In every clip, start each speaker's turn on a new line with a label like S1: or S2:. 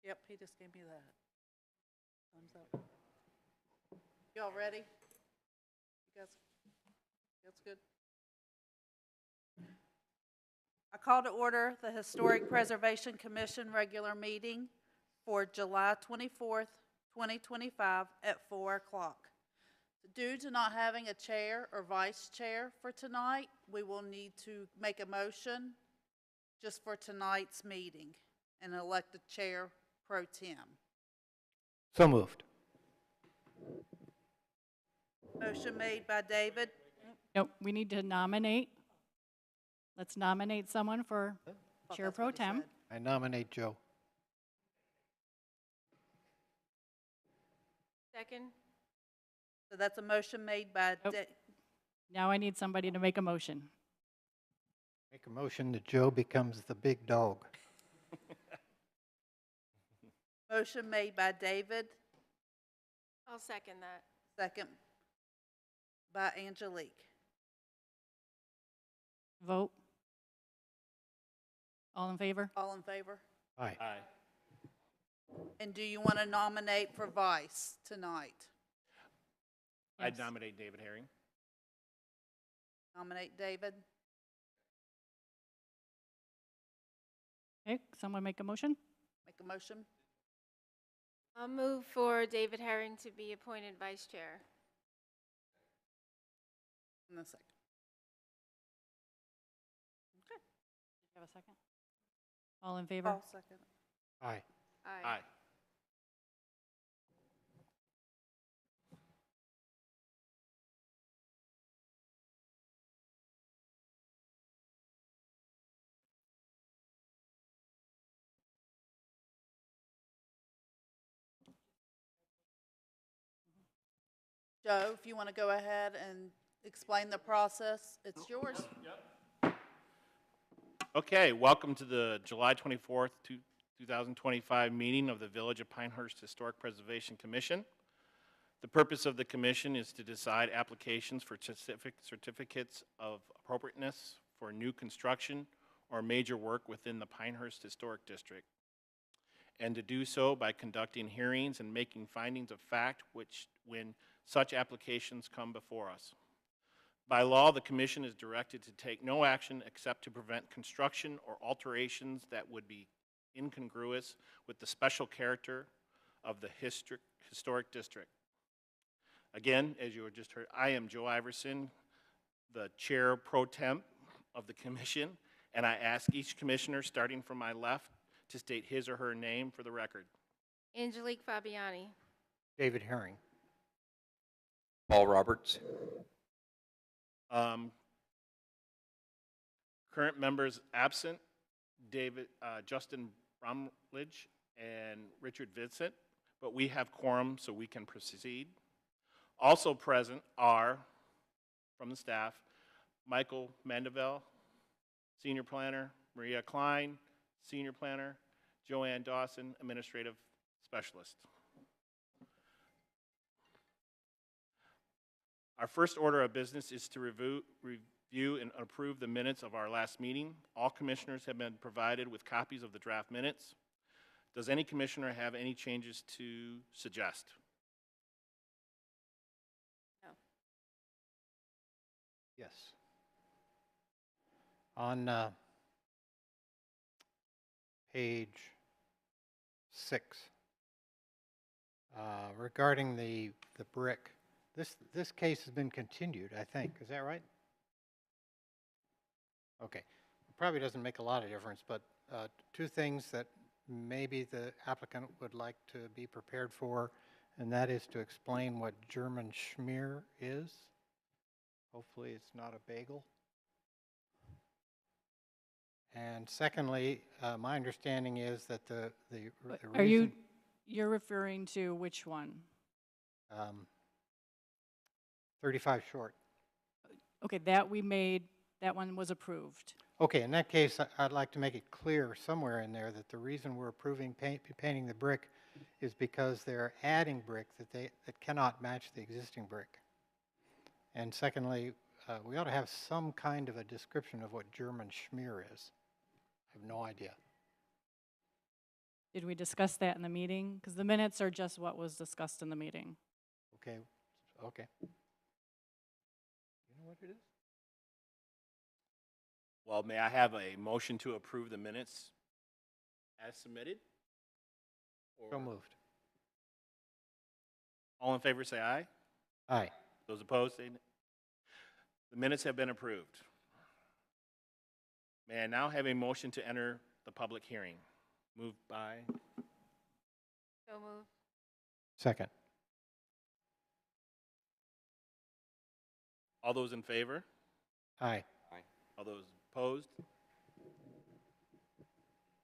S1: Yep, he just gave me that. Thumbs up. Y'all ready? You guys, that's good? I call to order the Historic Preservation Commission regular meeting for July 24th, 2025 at 4 o'clock. Due to not having a chair or vice chair for tonight, we will need to make a motion just for tonight's meeting and elect a chair pro tem.
S2: So moved.
S1: Motion made by David.
S3: Nope, we need to nominate. Let's nominate someone for
S1: Thought
S3: Chair
S1: that's
S3: Pro
S1: what he
S3: Tem.
S1: said.
S2: I nominate Joe.
S4: Second.
S1: So that's a motion made by
S3: Nope.
S1: Da-
S3: Now I need somebody to make a motion.
S2: Make a motion that Joe becomes the big dog.
S1: motion made by David,
S4: I'll second that.
S1: second by Angelique.
S3: Vote. All in favor?
S1: All in favor?
S2: Aye.
S1: And do you want to nominate for vice tonight?
S5: I'd
S3: Yes.
S5: nominate David Herring.
S1: Nominate David.
S3: Okay, someone make a motion?
S1: Make a motion.
S4: I'll move for David Herring to be appointed vice chair.
S1: In a second. Okay.
S3: You have a second? All in favor?
S1: I'll second.
S2: Aye.
S5: Aye.
S1: Joe, if you want to go ahead and explain the process, it's yours.
S5: Okay, welcome to the July 24th, 2025 meeting of the Village of Pinehurst Historic Preservation Commission. The purpose of the commission is to decide applications for certificates of appropriateness for new construction or major work within the Pinehurst Historic District, and to do so by conducting hearings and making findings of fact when such applications come before us. By law, the commission is directed to take no action except to prevent construction or alterations that would be incongruous with the special character of the historic district. Again, as you just heard, I am Joe Iverson, the chair pro temp of the commission, and I ask each commissioner, starting from my left, to state his or her name for the record.
S4: Angelique Fabiani.
S2: David Herring.
S6: Paul Roberts.
S5: Current members absent, Justin Bromledge and Richard Vincent, but we have quorum so we can proceed. Also present are, from the staff, Michael Mandeville, Senior Planner, Maria Klein, Senior Planner, Joanne Dawson, Administrative Specialist. Our first order of business is to review and approve the minutes of our last meeting. All commissioners have been provided with copies of the draft minutes. Does any commissioner have any changes to suggest?
S4: No.
S2: Yes. On page 6, regarding the brick, this case has been continued, I think. Is that right? Okay. It probably doesn't make a lot of difference, but two things that maybe the applicant would like to be prepared for, and that is to explain what German schmear is. Hopefully it's not a bagel. And secondly, my understanding is that the
S3: Are
S2: reason,
S3: you're referring to which one?
S2: 35 short.
S3: Okay, that one was approved.
S2: Okay, in that case, I'd like to make it clear somewhere in there that the reason we're approving painting the brick is because they're adding brick that cannot match the existing brick. And secondly, we ought to have some kind of a description of what German schmear is. I have no idea.
S3: Did we discuss that in the meeting? Because the minutes are just what was discussed in the meeting.
S2: Okay, okay. You know what it is?
S5: Well, may I have a motion to approve the minutes as submitted?
S2: So
S5: Or-
S2: moved.
S5: All in favor, say aye.
S2: Aye.
S5: Those opposed, say nay. The minutes have been approved. May I now have a motion to enter the public hearing? Moved by,
S4: So moved.
S2: Second.
S5: all those in favor?
S2: Aye.
S5: All those opposed?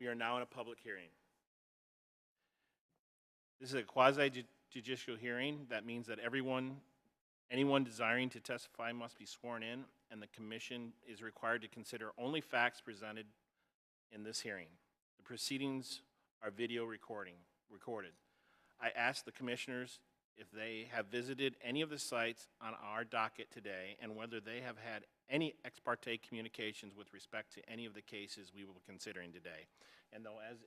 S5: We are now in a public hearing. This is a quasi-judicial hearing. That means that anyone desiring to testify must be sworn in, and the commission is required to consider only facts presented in this hearing. The proceedings are video recorded. I asked the commissioners if they have visited any of the sites on our docket today and whether they have had any ex parte communications with respect to any of the cases we will be considering today. And though as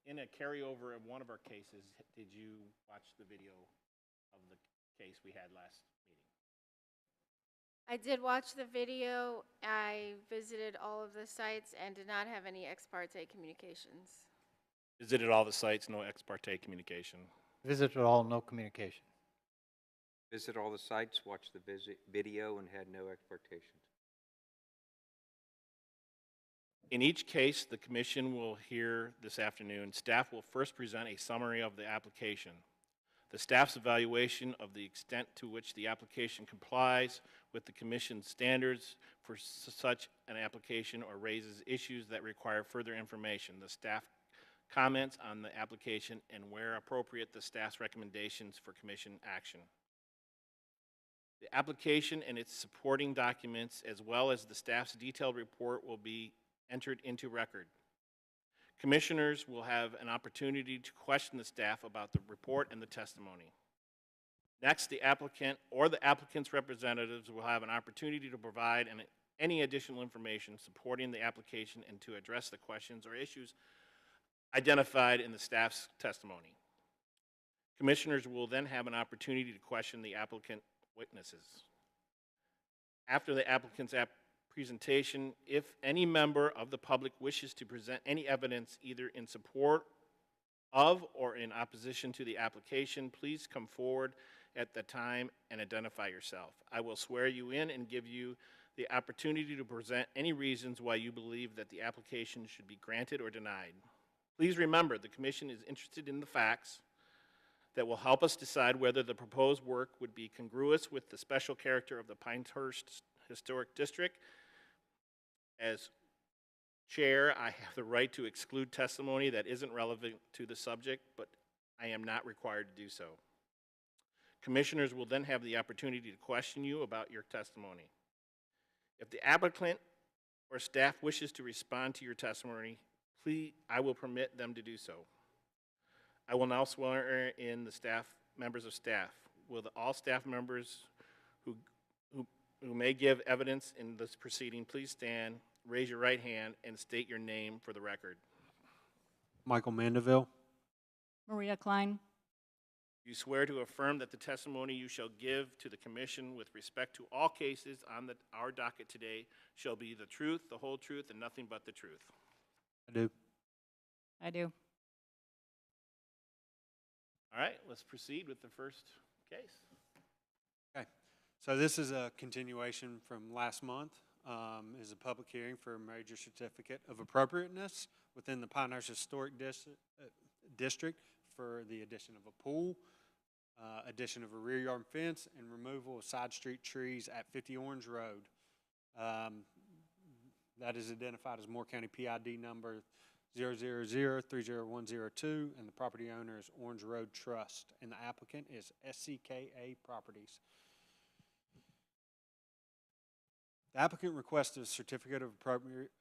S5: in a carryover of one of our cases, did you watch the video of the case we had last meeting?
S4: I did watch the video. I visited all of the sites and did not have any ex parte communications.
S5: Visited all the sites, no ex parte communication.
S2: Visited all, no communication.
S6: Visit all the sites, watched the video, and had no exportations.
S5: In each case the commission will hear this afternoon, staff will first present a summary of the application. The staff's evaluation of the extent to which the application complies with the commission's standards for such an application or raises issues that require further information. The staff comments on the application and, where appropriate, the staff's recommendations for commission action. The application and its supporting documents, as well as the staff's detailed report, will be entered into record. Commissioners will have an opportunity to question the staff about the report and the testimony. Next, the applicant or the applicant's representatives will have an opportunity to provide any additional information supporting the application and to address the questions or issues identified in the staff's testimony. Commissioners will then have an opportunity to question the applicant witnesses. After the applicant's presentation, if any member of the public wishes to present any evidence either in support of or in opposition to the application, please come forward at the time and identify yourself. I will swear you in and give you the opportunity to present any reasons why you believe that the application should be granted or denied. Please remember, the commission is interested in the facts that will help us decide whether the proposed work would be congruous with the special character of the Pinehurst Historic District. As chair, I have the right to exclude testimony that isn't relevant to the subject, but I am not required to do so. Commissioners will then have the opportunity to question you about your testimony. If the applicant or staff wishes to respond to your testimony, please, I will permit them to do so. I will now swear in the members of staff. Will all staff members who may give evidence in this proceeding please stand, raise your right hand, and state your name for the record.
S7: Michael Mandeville.
S3: Maria Klein.
S5: You swear to affirm that the testimony you shall give to the commission with respect to all cases on our docket today shall be the truth, the whole truth, and nothing but the truth.
S7: I do.
S3: I do.
S5: All right, let's proceed with the first case.
S7: Okay. So this is a continuation from last month. Is a public hearing for a major certificate of appropriateness within the Pinehurst Historic District for the addition of a pool, addition of a rear yard fence, and removal of side street trees at 50 Orange Road. That is identified as Moore County PID number 000-30102, and the property owner is Orange Road Trust, and the applicant is SCKA Properties. The applicant requests a certificate of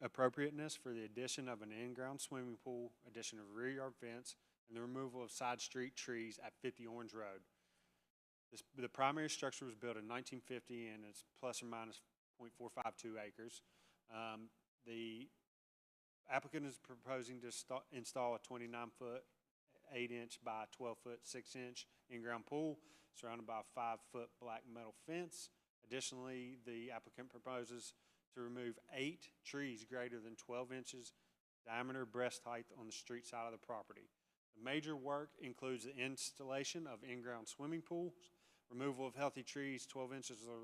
S7: appropriateness for the addition of an in-ground swimming pool, addition of a rear yard fence, and the removal of side street trees at 50 Orange Road. The primary structure was built in 1950 and it's plus or minus 0.452 acres. The applicant is proposing to install a 29-foot 8-inch by 12-foot 6-inch in-ground pool surrounded by a 5-foot black metal fence. Additionally, the applicant proposes to remove 8 trees greater than 12 inches diameter breast height on the street side of the property. The major work includes the installation of in-ground swimming pools, removal of healthy trees 12 inches or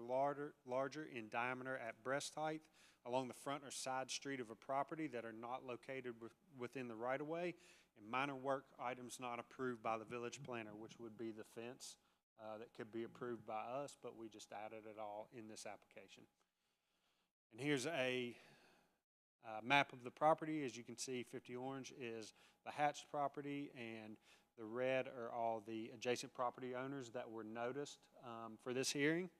S7: larger in diameter at breast height along the front or side street of a property that are not located within the right-of-way, and minor work items not approved by the village planner, which would be the fence that could be approved by us, but we just added it all in this application. And here's a map of the property. As you can see, 50 orange is the hatched property, and the red are all the adjacent property owners that were noticed for this hearing.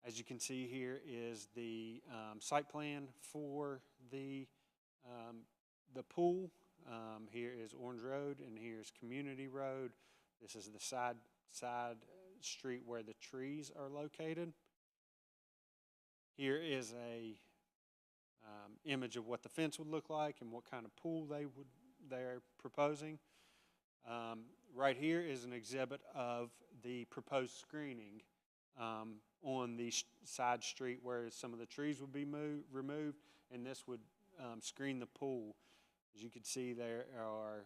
S7: As you can see, here is the site plan for the pool. Here is Orange Road, and here's Community Road. This is the side street where the trees are located. Here is a image of what the fence would look like and what kind of pool they're proposing. Right here is an exhibit of the proposed screening on the side street where some of the trees would be removed, and this would screen the pool. As you can see, there are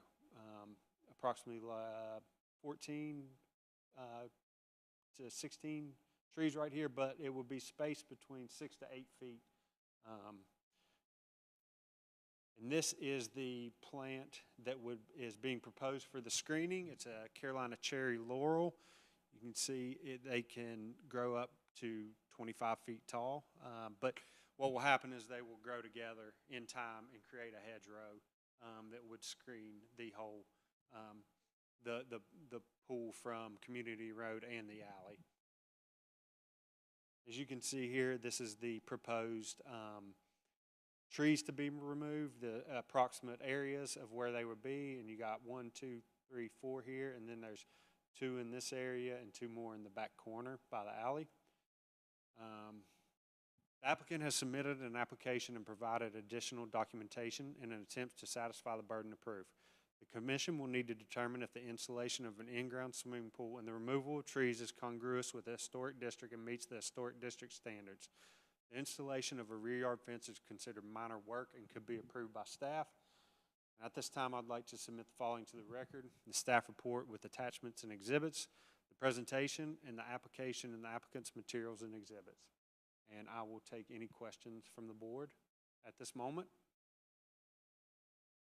S7: approximately 14 to 16 trees right here, but it would be spaced between 6 to 8 feet. And this is the plant that is being proposed for the screening. It's a Carolina cherry laurel. You can see they can grow up to 25 feet tall. But what will happen is they will grow together in time and create a hedgerow that would screen the whole, the pool from Community Road and the alley. As you can see here, this is the proposed trees to be removed, the approximate areas of where they would be, and you got 1, 2, 3, 4 here, and then there's 2 in this area and 2 more in the back corner by the alley. The applicant has submitted an application and provided additional documentation in an attempt to satisfy the burden of proof. The commission will need to determine if the installation of an in-ground swimming pool and the removal of trees is congruous with the historic district and meets the historic district standards. The installation of a rear yard fence is considered minor work and could be approved by staff. And at this time, I'd like to submit the following to the record: the staff report with attachments and exhibits, the presentation, and the application and the applicant's materials and exhibits. And I will take any questions from the board at this moment.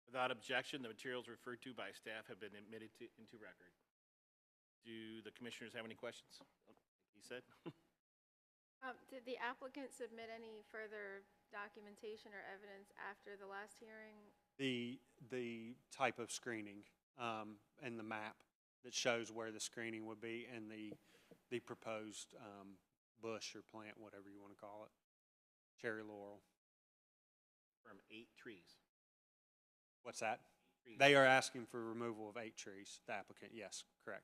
S5: Without objection, the materials referred to by staff have been admitted into record. Do the commissioners have any questions? Like he said.
S4: Did the applicant submit any further documentation or evidence after the last hearing?
S7: The type of screening and the map that shows where the screening would be and the proposed bush or plant, whatever you want to call it, cherry laurel.
S5: From 8 trees.
S7: What's that?
S5: 8 trees.
S7: They are asking for removal of 8 trees, the applicant, yes, correct.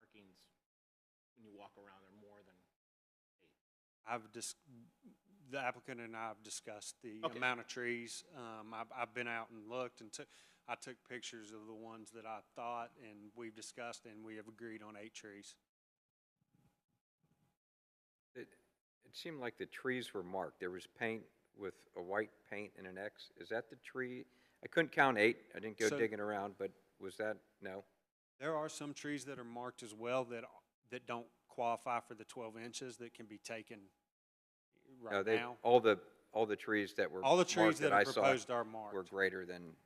S5: Markings, when you walk around, they're more than 8.
S7: The applicant and I have discussed the
S5: Okay.
S7: amount of trees. I've been out and looked and I took pictures of the ones that I thought, and we've discussed, and we have agreed on 8 trees.
S6: It seemed like the trees were marked. There was paint with a white paint and an X. Is that the tree? I couldn't count 8. I didn't go
S7: So-
S6: digging around, but was that, no?
S7: There are some trees that are marked as well that don't qualify for the 12 inches that can be taken
S6: No,
S7: right
S6: they,
S7: now.
S6: all the trees that were
S7: All the trees
S6: marked
S7: that
S6: I
S7: are
S6: saw
S7: proposed are
S6: were
S7: marked.
S6: greater than,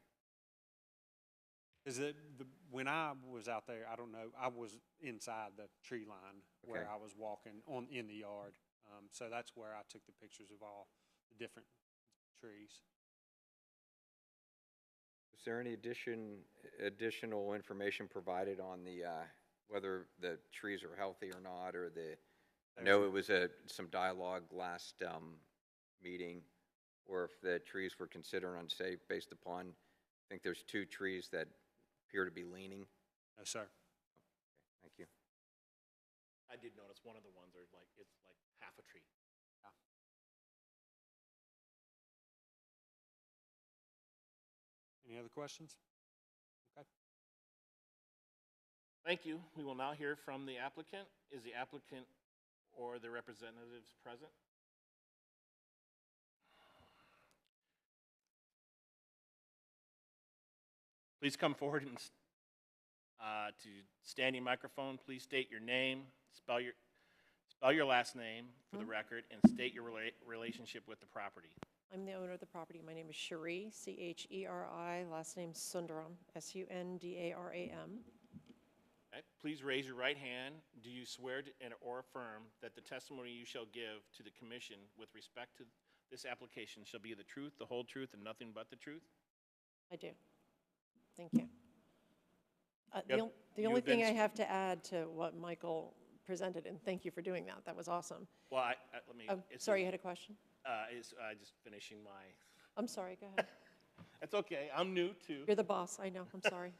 S7: When I was out there, I don't know, I was inside the tree line where
S6: Okay.
S7: I was walking in the yard. So that's where I took the pictures of all the different trees.
S6: was there any additional information provided on the, whether the trees are healthy or not, or I know it was some dialogue last meeting, or if the trees were considered unsafe based upon, I think there's 2 trees that appear to be leaning.
S7: No, sir.
S6: Thank you.
S5: I did notice one of the ones are like, it's like half a tree.
S7: Any other questions? Okay.
S5: Thank you. We will now hear from the applicant. Is the applicant or the representatives present? Please come forward and to standing microphone. Please state your name, spell your last name for the record, and state your relationship with the property.
S8: I'm the owner of the property. My name is Cherie, C-H-E-R-I, last name Sundaram, S-U-N-D-A-R-A-M.
S5: Okay. Please raise your right hand. Do you swear or affirm that the testimony you shall give to the commission with respect to this application shall be the truth, the whole truth, and nothing but the truth?
S8: I do. Thank you.
S5: Yep.
S8: The
S5: You
S8: only
S5: have been
S8: thing I
S5: s-
S8: have to add to what Michael presented, and thank you for doing that, that was awesome.
S5: Well, let me. it's
S8: Sorry,
S5: a-
S8: you had a question?
S5: Is just finishing my.
S8: I'm sorry, go ahead.
S5: That's okay. I'm new too.
S8: You're the boss, I know, I'm sorry.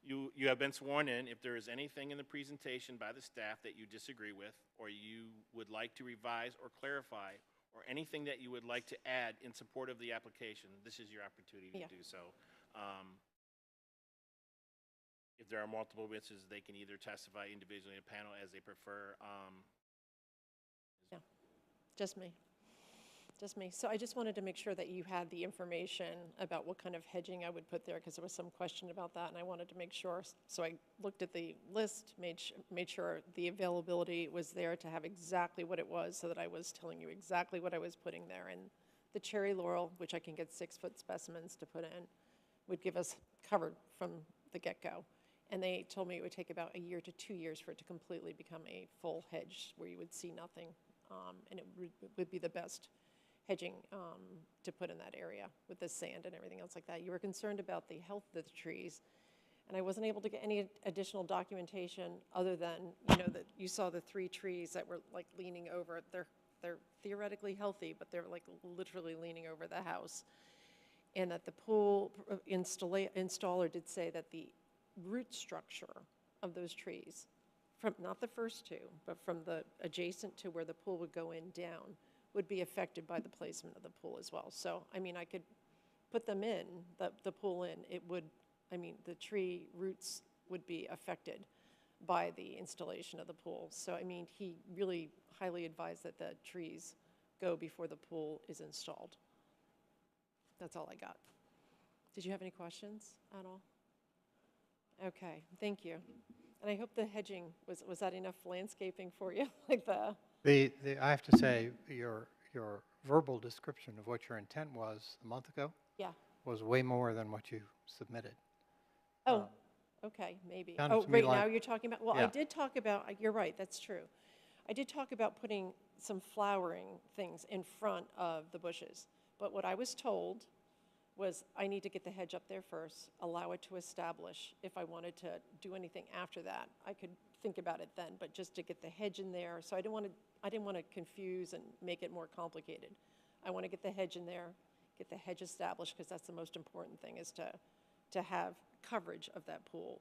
S5: You have been sworn in. If there is anything in the presentation by the staff that you disagree with, or you would like to revise or clarify, or anything that you would like to add in support of the application, this is your opportunity
S8: Yeah.
S5: to do so. If there are multiple witnesses, they can either testify individually in a panel as they prefer.
S8: Just me. Just me. So I just wanted to make sure that you had the information about what kind of hedging I would put there, because there was some question about that, and I wanted to make sure. So I looked at the list, made sure the availability was there to have exactly what it was, so that I was telling you exactly what I was putting there. And the cherry laurel, which I can get 6-foot specimens to put in, would give us covered from the get-go. And they told me it would take about a year to 2 years for it to completely become a full hedge where you would see nothing. And it would be the best hedging to put in that area with the sand and everything else like that. You were concerned about the health of the trees, and I wasn't able to get any additional documentation other than, that you saw the 3 trees that were like leaning over. They're theoretically healthy, but they're like literally leaning over the house. And that the pool installer did say that the root structure of those trees, from not the first 2, but from the adjacent to where the pool would go in down, would be affected by the placement of the pool as well. So, I mean, I could put them in, the pool in, the tree roots would be affected by the installation of the pool. So, I mean, he really highly advised that the trees go before the pool is installed. That's all I got. Did you have any questions at all? Okay, thank you. And I hope the hedging, was that enough landscaping for you? Like
S2: I have to say, your verbal description of what your intent was a month ago
S8: yeah.
S2: was way more than what you submitted.
S8: Oh, okay, maybe.
S2: sounded
S8: Oh,
S2: to me
S8: right now
S2: like-
S8: you're talking about, well, I
S2: Yeah.
S8: did talk about, you're right, that's true. I did talk about putting some flowering things in front of the bushes. But what I was told was I need to get the hedge up there first, allow it to establish. If I wanted to do anything after that, I could think about it then, but just to get the hedge in there. So I didn't want to confuse and make it more complicated. I want to get the hedge in there, get the hedge established, because that's the most important thing, is to have coverage of that pool.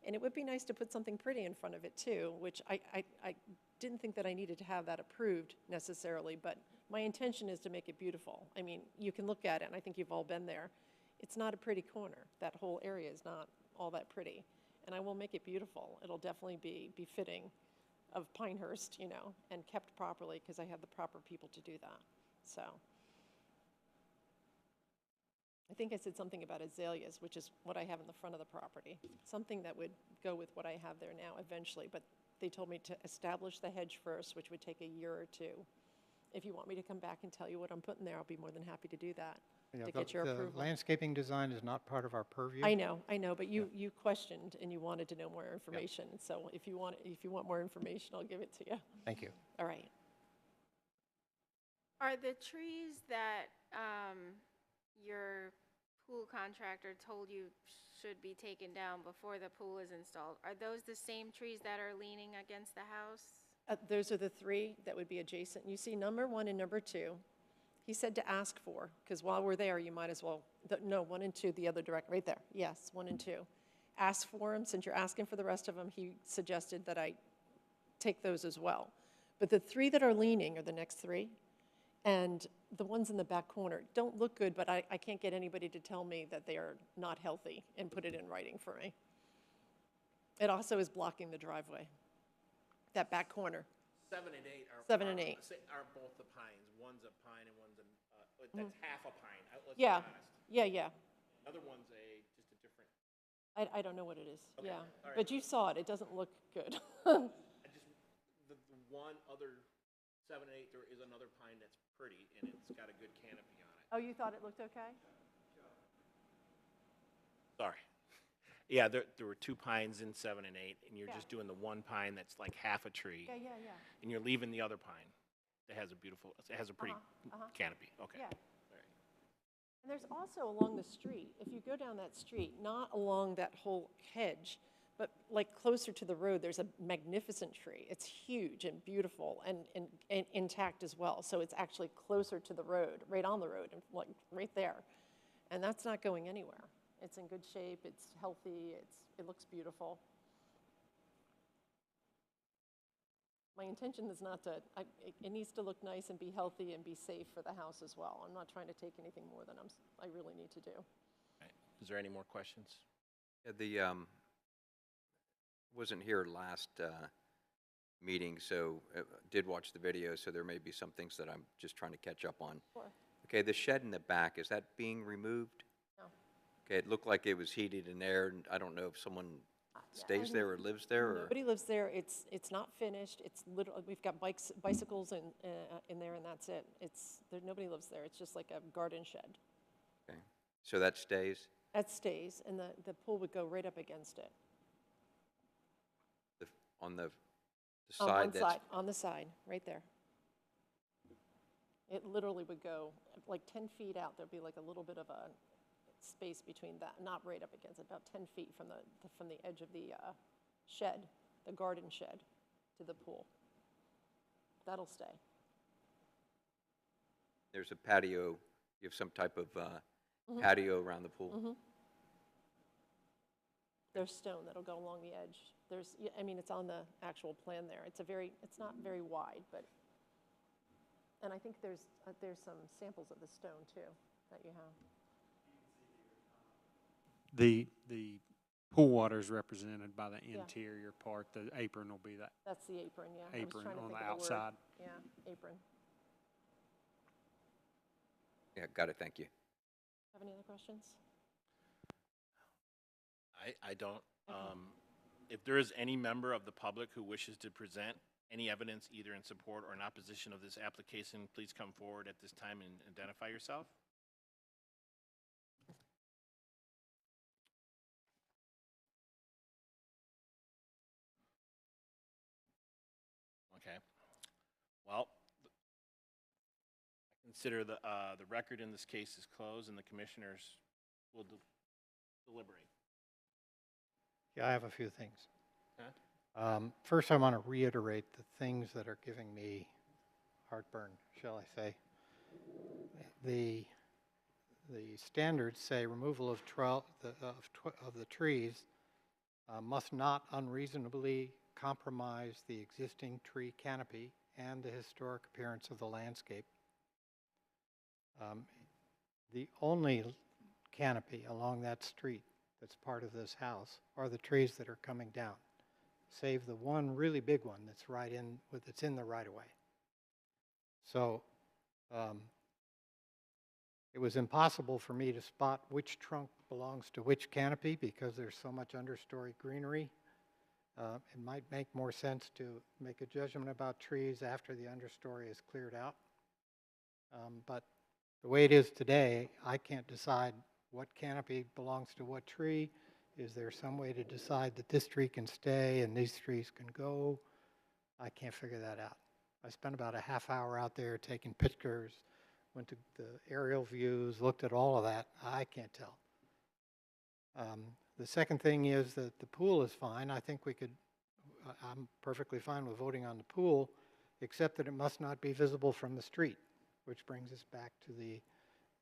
S8: And it would be nice to put something pretty in front of it too, which I didn't think that I needed to have that approved necessarily, but my intention is to make it beautiful. I mean, you can look at it, and I think you've all been there. It's not a pretty corner. That whole area is not all that pretty. And I will make it beautiful. It'll definitely be befitting of Pinehurst, and kept properly, because I have the proper people to do that. So I think I said something about azaleas, which is what I have in the front of the property. Something that would go with what I have there now eventually, but they told me to establish the hedge first, which would take a year or 2. If you want me to come back and tell you what I'm putting there, I'll be more than happy to do that, to get your
S2: the
S8: approval.
S2: landscaping design is not part of our purview.
S8: I know, but you questioned and you wanted to know more information. So if you want more information, I'll give it to you.
S2: Thank you.
S8: All right.
S4: Are the trees that your pool contractor told you should be taken down before the pool is installed, are those the same trees that are leaning against the house?
S8: Those are the 3 that would be adjacent. You see number 1 and number 2. He said to ask for, because while we're there, you might as well, no, 1 and 2, the other direct, right there. Yes, 1 and 2. Ask for them. Since you're asking for the rest of them, he suggested that I take those as well. But the 3 that are leaning are the next 3. And the ones in the back corner don't look good, but I can't get anybody to tell me that they are not healthy and put it in writing for me. It also is blocking the driveway, that back corner.
S5: 7 and 8 are.
S8: 7 and 8.
S5: Are both the pines. One's a pine and one's that's half a pine. Let's be
S8: Yeah,
S5: honest.
S8: yeah.
S5: The other one's just a different.
S8: I don't know what it is,
S5: Okay,
S8: yeah.
S5: all right.
S8: But you saw it, it doesn't look good.
S5: The one other 7 and 8, there is another pine that's pretty and it's got a good canopy on it.
S8: Oh, you thought it looked okay?
S5: Sorry. Yeah, there were 2 pines in 7 and 8, and you're
S8: Yeah.
S5: just doing the one pine that's like half a tree,
S8: Yeah.
S5: and you're leaving the other pine that has a pretty canopy. Okay.
S8: Yeah.
S5: All right.
S8: And there's also along the street, if you go down that street, not along that whole hedge, but like closer to the road, there's a magnificent tree. It's huge and beautiful and intact as well. So it's actually closer to the road, right on the road, and like right there. And that's not going anywhere. It's in good shape, it's healthy, it looks beautiful. My intention is not to, it needs to look nice and be healthy and be safe for the house as well. I'm not trying to take anything more than I really need to do.
S5: All right. Is there any more questions?
S6: Yeah, wasn't here last meeting, so did watch the video, so there may be some things that I'm just trying to catch up on.
S8: Sure.
S6: Okay, the shed in the back, is that being removed?
S8: No.
S6: Okay, it looked like it was heated and aired, and I don't know if someone stays there or lives there, or?
S8: Nobody lives there. It's not finished. It's literally, we've got bicycles in there, and that's it. Nobody lives there. It's just like a garden shed.
S6: Okay, so that stays?
S8: That stays, and the pool would go right up against it.
S6: On the
S8: On
S6: side
S8: one
S6: that's?
S8: side, on the side, right there. It literally would go like 10 feet out. There'd be like a little bit of a space between that, not right up against it, about 10 feet from the edge of the shed, the garden shed, to the pool. That'll stay.
S6: There's a patio, you have some type of patio around the pool?
S8: Mhm. There's stone that'll go along the edge. It's on the actual plan there. It's not very wide, and I think there's some samples of the stone too that you have.
S7: The pool water is represented by the interior part. The apron will be that
S8: That's the apron, yeah. I was
S7: apron
S8: trying to
S7: on the
S8: think of word.
S7: outside.
S8: Yeah, apron.
S6: Yeah, got it, thank you.
S8: Have any other questions?
S5: I don't.
S8: Okay.
S5: If there is any member of the public who wishes to present any evidence either in support or in opposition of this application, please come forward at this time and identify yourself. Okay. Well, I consider the record in this case is closed and the commissioners will deliberate.
S2: Yeah, I have a few things.
S5: Okay.
S2: First, I want to reiterate the things that are giving me heartburn, shall I say. The standards say removal of the trees must not unreasonably compromise the existing tree canopy and the historic appearance of the landscape. The only canopy along that street that's part of this house are the trees that are coming down, save the one really big one that's that's in the right of way. So it was impossible for me to spot which trunk belongs to which canopy because there's so much understory greenery. It might make more sense to make a judgment about trees after the understory is cleared out. But the way it is today, I can't decide what canopy belongs to what tree. Is there some way to decide that this tree can stay and these trees can go? I can't figure that out. I spent about a half hour out there taking pictures, went to the aerial views, looked at all of that. I can't tell. The second thing is that the pool is fine. I think I'm perfectly fine with voting on the pool, except that it must not be visible from the street, which brings us back to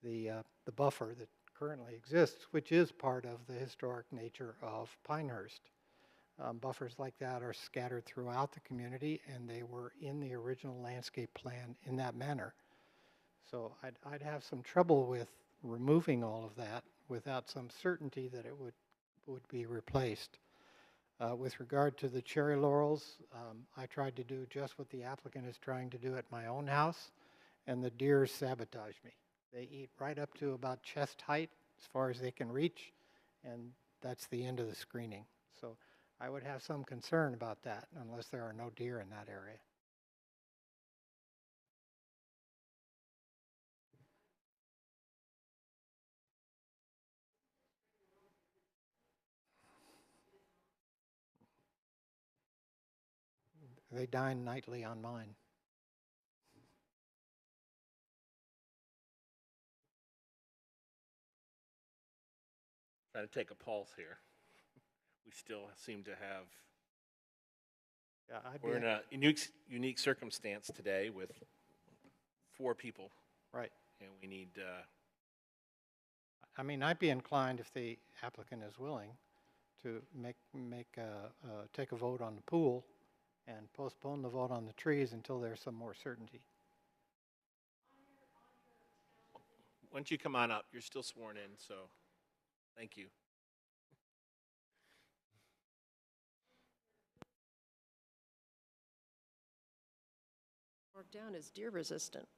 S2: the buffer that currently exists, which is part of the historic nature of Pinehurst. Buffers like that are scattered throughout the community, and they were in the original landscape plan in that manner. So I'd have some trouble with removing all of that without some certainty that it would be replaced. With regard to the cherry laurels, I tried to do just what the applicant is trying to do at my own house, and the deer sabotage me. They eat right up to about chest height, as far as they can reach, and that's the end of the screening. So I would have some concern about that unless there are no deer in that area. They dine nightly on mine.
S5: Trying to take a pulse here. We still seem to have,
S2: Yeah,
S5: we're in a unique circumstance today with 4 people,
S2: right.
S5: and we need,
S2: I mean, I'd be inclined, if the applicant is willing, to take a vote on the pool and postpone the vote on the trees until there's some more certainty.
S5: why don't you come on up? You're still sworn in, so thank you.
S8: Marked down as deer resistant.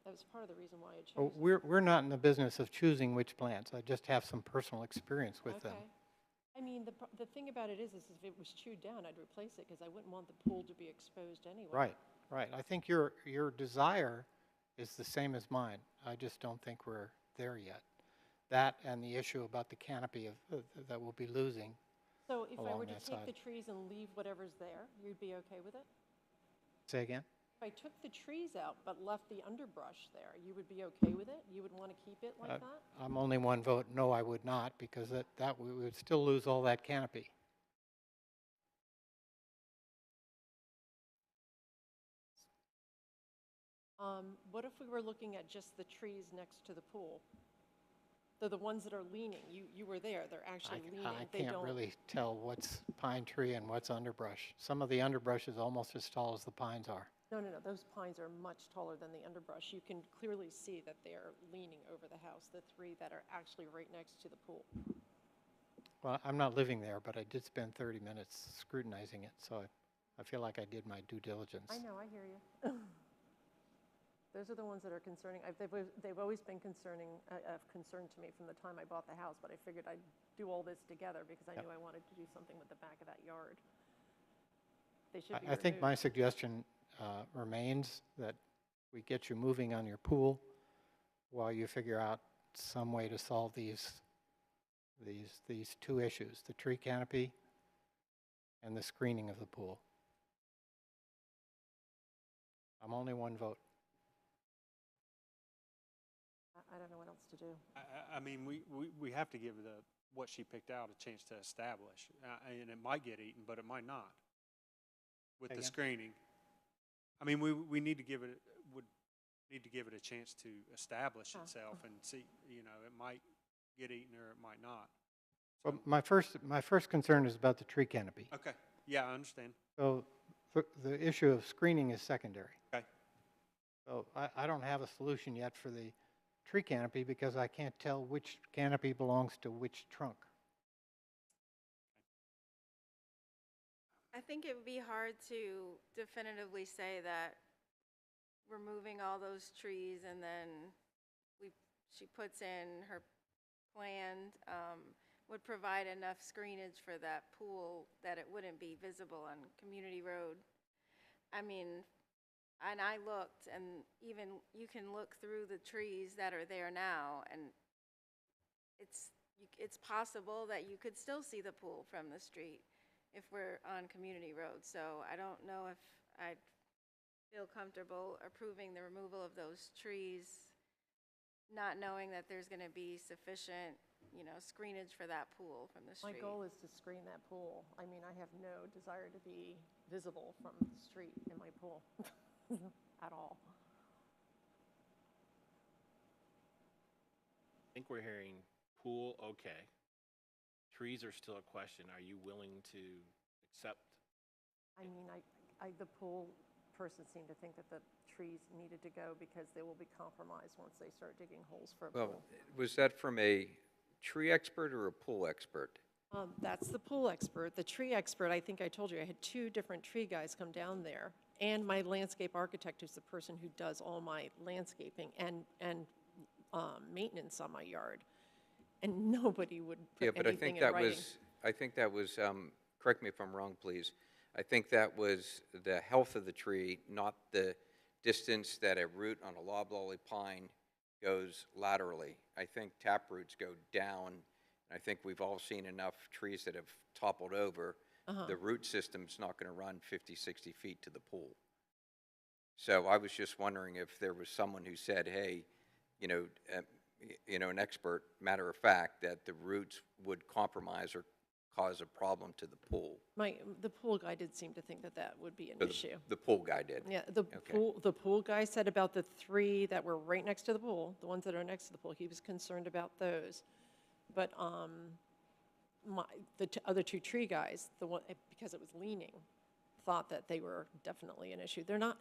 S8: That was part of the reason why I chose
S2: Oh,
S8: it.
S2: we're not in the business of choosing which plants. I just have some personal experience with them.
S8: Okay. I mean, the thing about it is if it was chewed down, I'd replace it because I wouldn't want the pool to be exposed anyway.
S2: Right, right. I think your desire is the same as mine. I just don't think we're there yet. That and the issue about the canopy that we'll be losing.
S8: So if I
S2: along
S8: were to
S2: that
S8: take
S2: side.
S8: the trees and leave whatever's there, you'd be okay with it?
S2: Say again?
S8: If I took the trees out but left the underbrush there, you would be okay with it? You would want to keep it like that?
S2: I'm only one vote. No, I would not, because that we would still lose all that canopy.
S8: What if we were looking at just the trees next to the pool? They're the ones that are leaning. You were there. They're actually leaning.
S2: I
S8: They
S2: can't
S8: don't.
S2: really tell what's pine tree and what's underbrush. Some of the underbrush is almost as tall as the pines are.
S8: No. Those pines are much taller than the underbrush. You can clearly see that they are leaning over the house, the 3 that are actually right next to the pool.
S2: Well, I'm not living there, but I did spend 30 minutes scrutinizing it, so I feel like I did my due diligence.
S8: I know, I hear you. Those are the ones that are concerning. They've always been concern to me from the time I bought the house, but I figured I'd do all this together because I
S2: Yep.
S8: knew I wanted to do something with the back of that yard. They should be
S2: I think my
S8: removed.
S2: suggestion remains that we get you moving on your pool while you figure out some way to solve these 2 issues, the tree canopy and the screening of the pool. I'm only one vote.
S8: I don't know what else to do.
S7: I mean, we have to give what she picked out a chance to establish. And it might get eaten, but it might not with
S2: Say
S7: the
S2: again?
S7: screening. I mean, we need to give it, would need to give it a chance to establish
S8: Huh.
S7: itself and see, it might get eaten or it might not.
S2: Well, my first concern is about the tree canopy.
S7: Okay, yeah, I understand.
S2: So the issue of screening is secondary.
S7: Okay.
S2: So I don't have a solution yet for the tree canopy because I can't tell which canopy belongs to which trunk.
S4: I think it would be hard to definitively say that removing all those trees and then she puts in her plan, would provide enough screenage for that pool that it wouldn't be visible on Community Road. I mean, and I looked, and even you can look through the trees that are there now, and it's possible that you could still see the pool from the street if we're on Community Road. So I don't know if I'd feel comfortable approving the removal of those trees, not knowing that there's going to be sufficient, screenage for that pool from the
S8: My
S4: street.
S8: goal is to screen that pool. I mean, I have no desire to be visible from the street in my pool at all.
S5: I think we're hearing pool, okay. Trees are still a question. Are you willing to accept?
S8: I mean, the pool person seemed to think that the trees needed to go because they will be compromised once they start digging holes for a
S6: Well,
S8: pool.
S6: was that from a tree expert or a pool expert?
S8: That's the pool expert. The tree expert, I think I told you, I had 2 different tree guys come down there, and my landscape architect, who's the person who does all my landscaping and maintenance on my yard. And nobody would
S6: Yeah,
S8: put
S6: but I
S8: anything
S6: think
S8: in
S6: that
S8: writing.
S6: was, correct me if I'm wrong, please. I think that was the health of the tree, not the distance that a root on a loblolly pine goes laterally. I think tap roots go down. I think we've all seen enough trees that have toppled over. The root system's not going to run 50, 60 feet to the pool. So I was just wondering if there was someone who said, hey, an expert, matter of fact, that the roots would compromise or cause a problem to the pool.
S8: The pool guy did seem to think that that would be an
S6: So
S8: issue.
S6: the pool guy did.
S8: Yeah, the pool guy said about the 3 that were right next to the pool, the ones that are next to the pool, he was concerned about those. But the other 2 tree guys, because it was leaning, thought that they were definitely an issue. They're not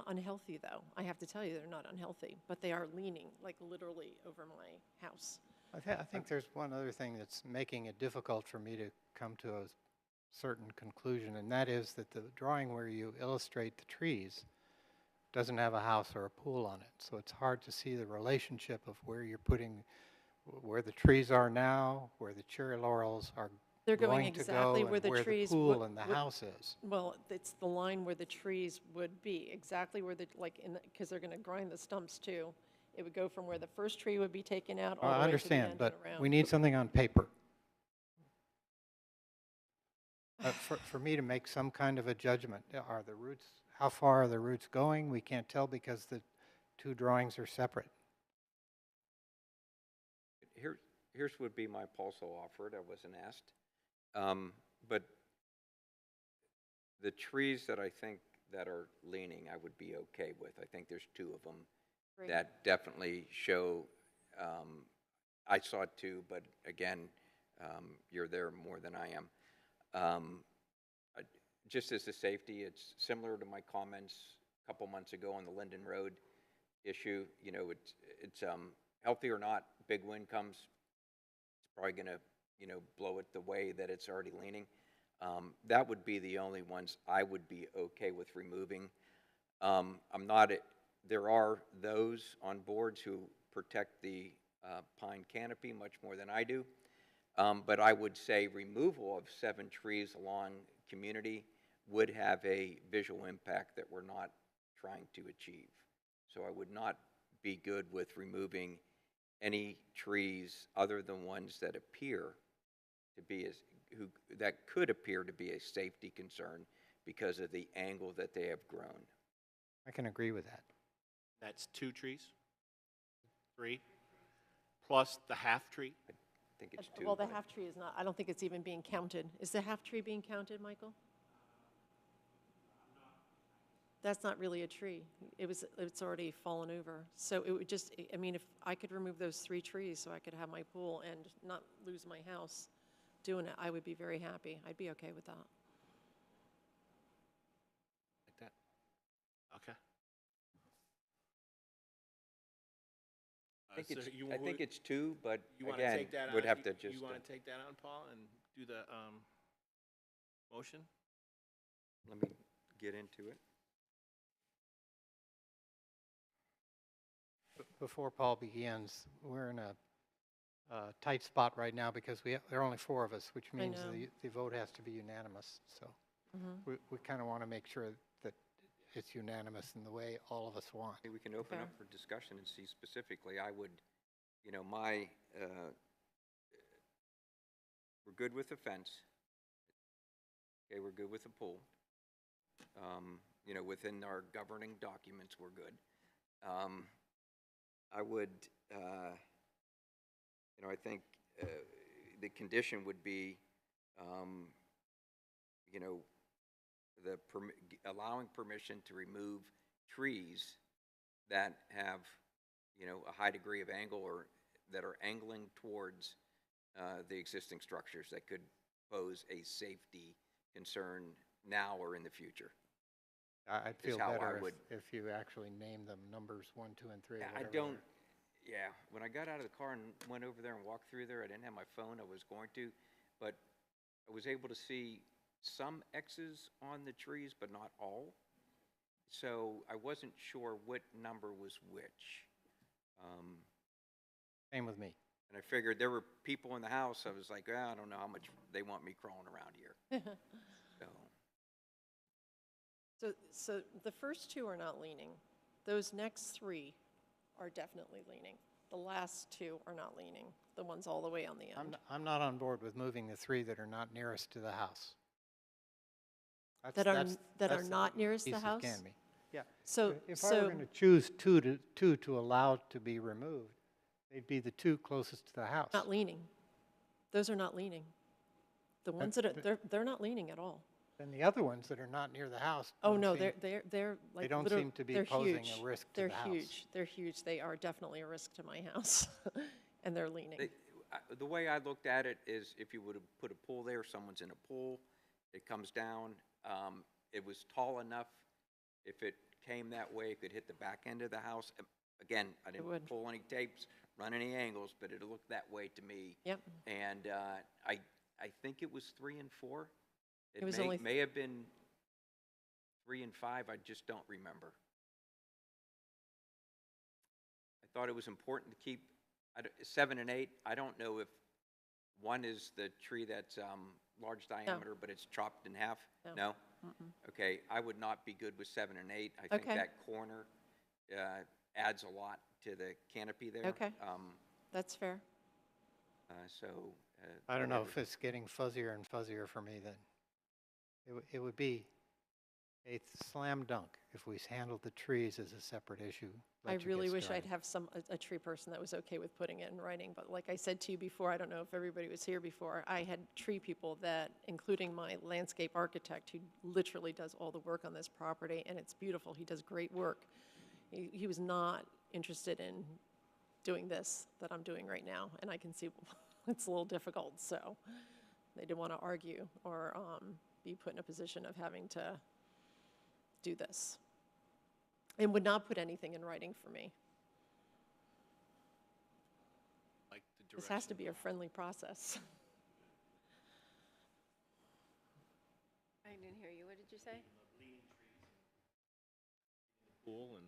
S8: unhealthy, though. I have to tell you, they're not unhealthy, but they are leaning, like literally over my house.
S2: I think there's one other thing that's making it difficult for me to come to a certain conclusion, and that is that the drawing where you illustrate the trees doesn't have a house or a pool on it. So it's hard to see the relationship of where you're putting, where the trees are now, where the cherry laurels are
S8: They're going
S2: going to
S8: exactly
S2: go,
S8: where
S2: and
S8: the
S2: where
S8: trees
S2: the pool
S8: would-
S2: and the
S8: would-
S2: house is.
S8: Well, it's the line where the trees would be, exactly where because they're going to grind the stumps too. It would go from where the first tree would be taken out all the
S2: I
S8: way to the
S2: understand,
S8: end and
S2: but
S8: around.
S2: we need something on paper. For me to make some kind of a judgment, are the roots, how far are the roots going? We can't tell because the 2 drawings are separate.
S6: Here's would be my also offered. I wasn't asked. But the trees that I think that are leaning, I would be okay with. I think there's 2 of them
S8: Great.
S6: that definitely show, I saw it too, but again, you're there more than I am. Just as a safety, it's similar to my comments a couple months ago on the Linden Road issue. It's healthy or not, big wind comes, it's probably going to, blow it the way that it's already leaning. That would be the only ones I would be okay with removing. There are those on boards who protect the pine canopy much more than I do. But I would say removal of 7 trees along community would have a visual impact that we're not trying to achieve. So I would not be good with removing any trees other than ones that appear to be that could appear to be a safety concern because of the angle that they have grown.
S2: I can agree with that.
S5: That's 2 trees? 3? Plus the half tree?
S6: I think it's 2.
S8: Well, the
S6: but-
S8: half tree is not, I don't think it's even being counted. Is the half tree being counted, Michael? That's not really a tree. It's already fallen over. So it would just, I mean, if I could remove those 3 trees so I could have my pool and not lose my house doing it, I would be very happy. I'd be okay with that.
S5: Like that? Okay.
S6: I think,
S5: So
S6: it's,
S5: you-
S6: I think it's 2, but
S5: You want to
S6: again,
S5: take that
S6: would
S5: out?
S6: have to just.
S5: You want to take that out, Paul, and do the motion?
S6: Let me get into it.
S2: Before Paul begins, we're in a tight spot right now because there are only 4 of us, which
S8: I
S2: means
S8: know.
S2: the vote has to be unanimous. So we kind of want to make sure that it's unanimous in the way all of us want.
S6: We can open
S8: Okay.
S6: up for discussion and see specifically. I would, we're good with the fence. Okay, we're good with the pool. Within our governing documents, we're good. I would, I think the condition would be, allowing permission to remove trees that have, a high degree of angle or that are angling towards the existing structures that could pose a safety concern now or in the future.
S2: I'd feel
S6: how I
S2: better
S6: would-
S2: if you actually named them numbers 1, 2, and 3.
S6: Yeah, I
S2: whatever
S6: don't,
S2: they're-
S6: yeah, when I got out of the car and went over there and walked through there, I didn't have my phone, I was going to, but I was able to see some X's on the trees, but not all. So I wasn't sure what number was which.
S2: Same with me.
S6: And I figured there were people in the house, I was like, I don't know how much they want me crawling around here. So,
S8: So the first two are not leaning. Those next three are definitely leaning. The last two are not leaning, the ones all the way on the end.
S2: I'm not on board with moving the 3 that are not nearest to the house.
S8: That are
S2: That's the
S8: not nearest the
S2: piece of
S8: house?
S2: Canby. Yeah.
S8: So,
S2: If I were going to choose two to allow to be removed, they'd be the 2 closest to the house.
S8: not leaning. Those are not leaning. The ones that are, they're not leaning at all.
S2: Then the other ones that are not near the house.
S8: Oh,
S2: don't
S8: no,
S2: seem-
S8: they're like.
S2: don't
S8: literal-
S2: seem to be
S8: they're
S2: posing a
S8: huge.
S2: risk to the house.
S8: They're huge, they're huge. They are definitely a risk to my house, and they're leaning.
S6: the way I looked at it is if you would have put a pool there, someone's in a pool, it comes down, it was tall enough, if it came that way, it could hit the back end of the house. Again, I didn't
S8: would.
S6: pull any tapes, run any angles, but it looked that way to me.
S8: Yep.
S6: And I think it was 3 and 4.
S8: It was
S6: may,
S8: only-
S6: may have been 3 and 5, I just don't remember. I thought it was important to keep 7 and 8. I don't know if one is the tree that's large diameter, but it's chopped in half.
S8: No.
S6: Okay, I would not be good with 7 and 8. I think
S8: Okay.
S6: that corner adds a lot to the canopy there.
S8: Okay. That's fair.
S6: So.
S2: I don't know
S6: whatever.
S2: if it's getting fuzzier and fuzzier for me then. It would be a slam dunk if we handled the trees as a separate issue.
S8: I
S2: let you get
S8: really wish I'd
S2: started.
S8: have a tree person that was okay with putting it in writing, but like I said to you before, I don't know if everybody was here before, I had tree people that, including my landscape architect, who literally does all the work on this property, and it's beautiful, he does great work. He was not interested in doing this that I'm doing right now, and I can see it's a little difficult, so they didn't want to argue or be put in a position of having to do this. And would not put anything in writing for me.
S5: Like the
S8: This has to
S5: direction
S8: be a friendly process.
S4: I didn't hear you. What did you say?
S5: pool and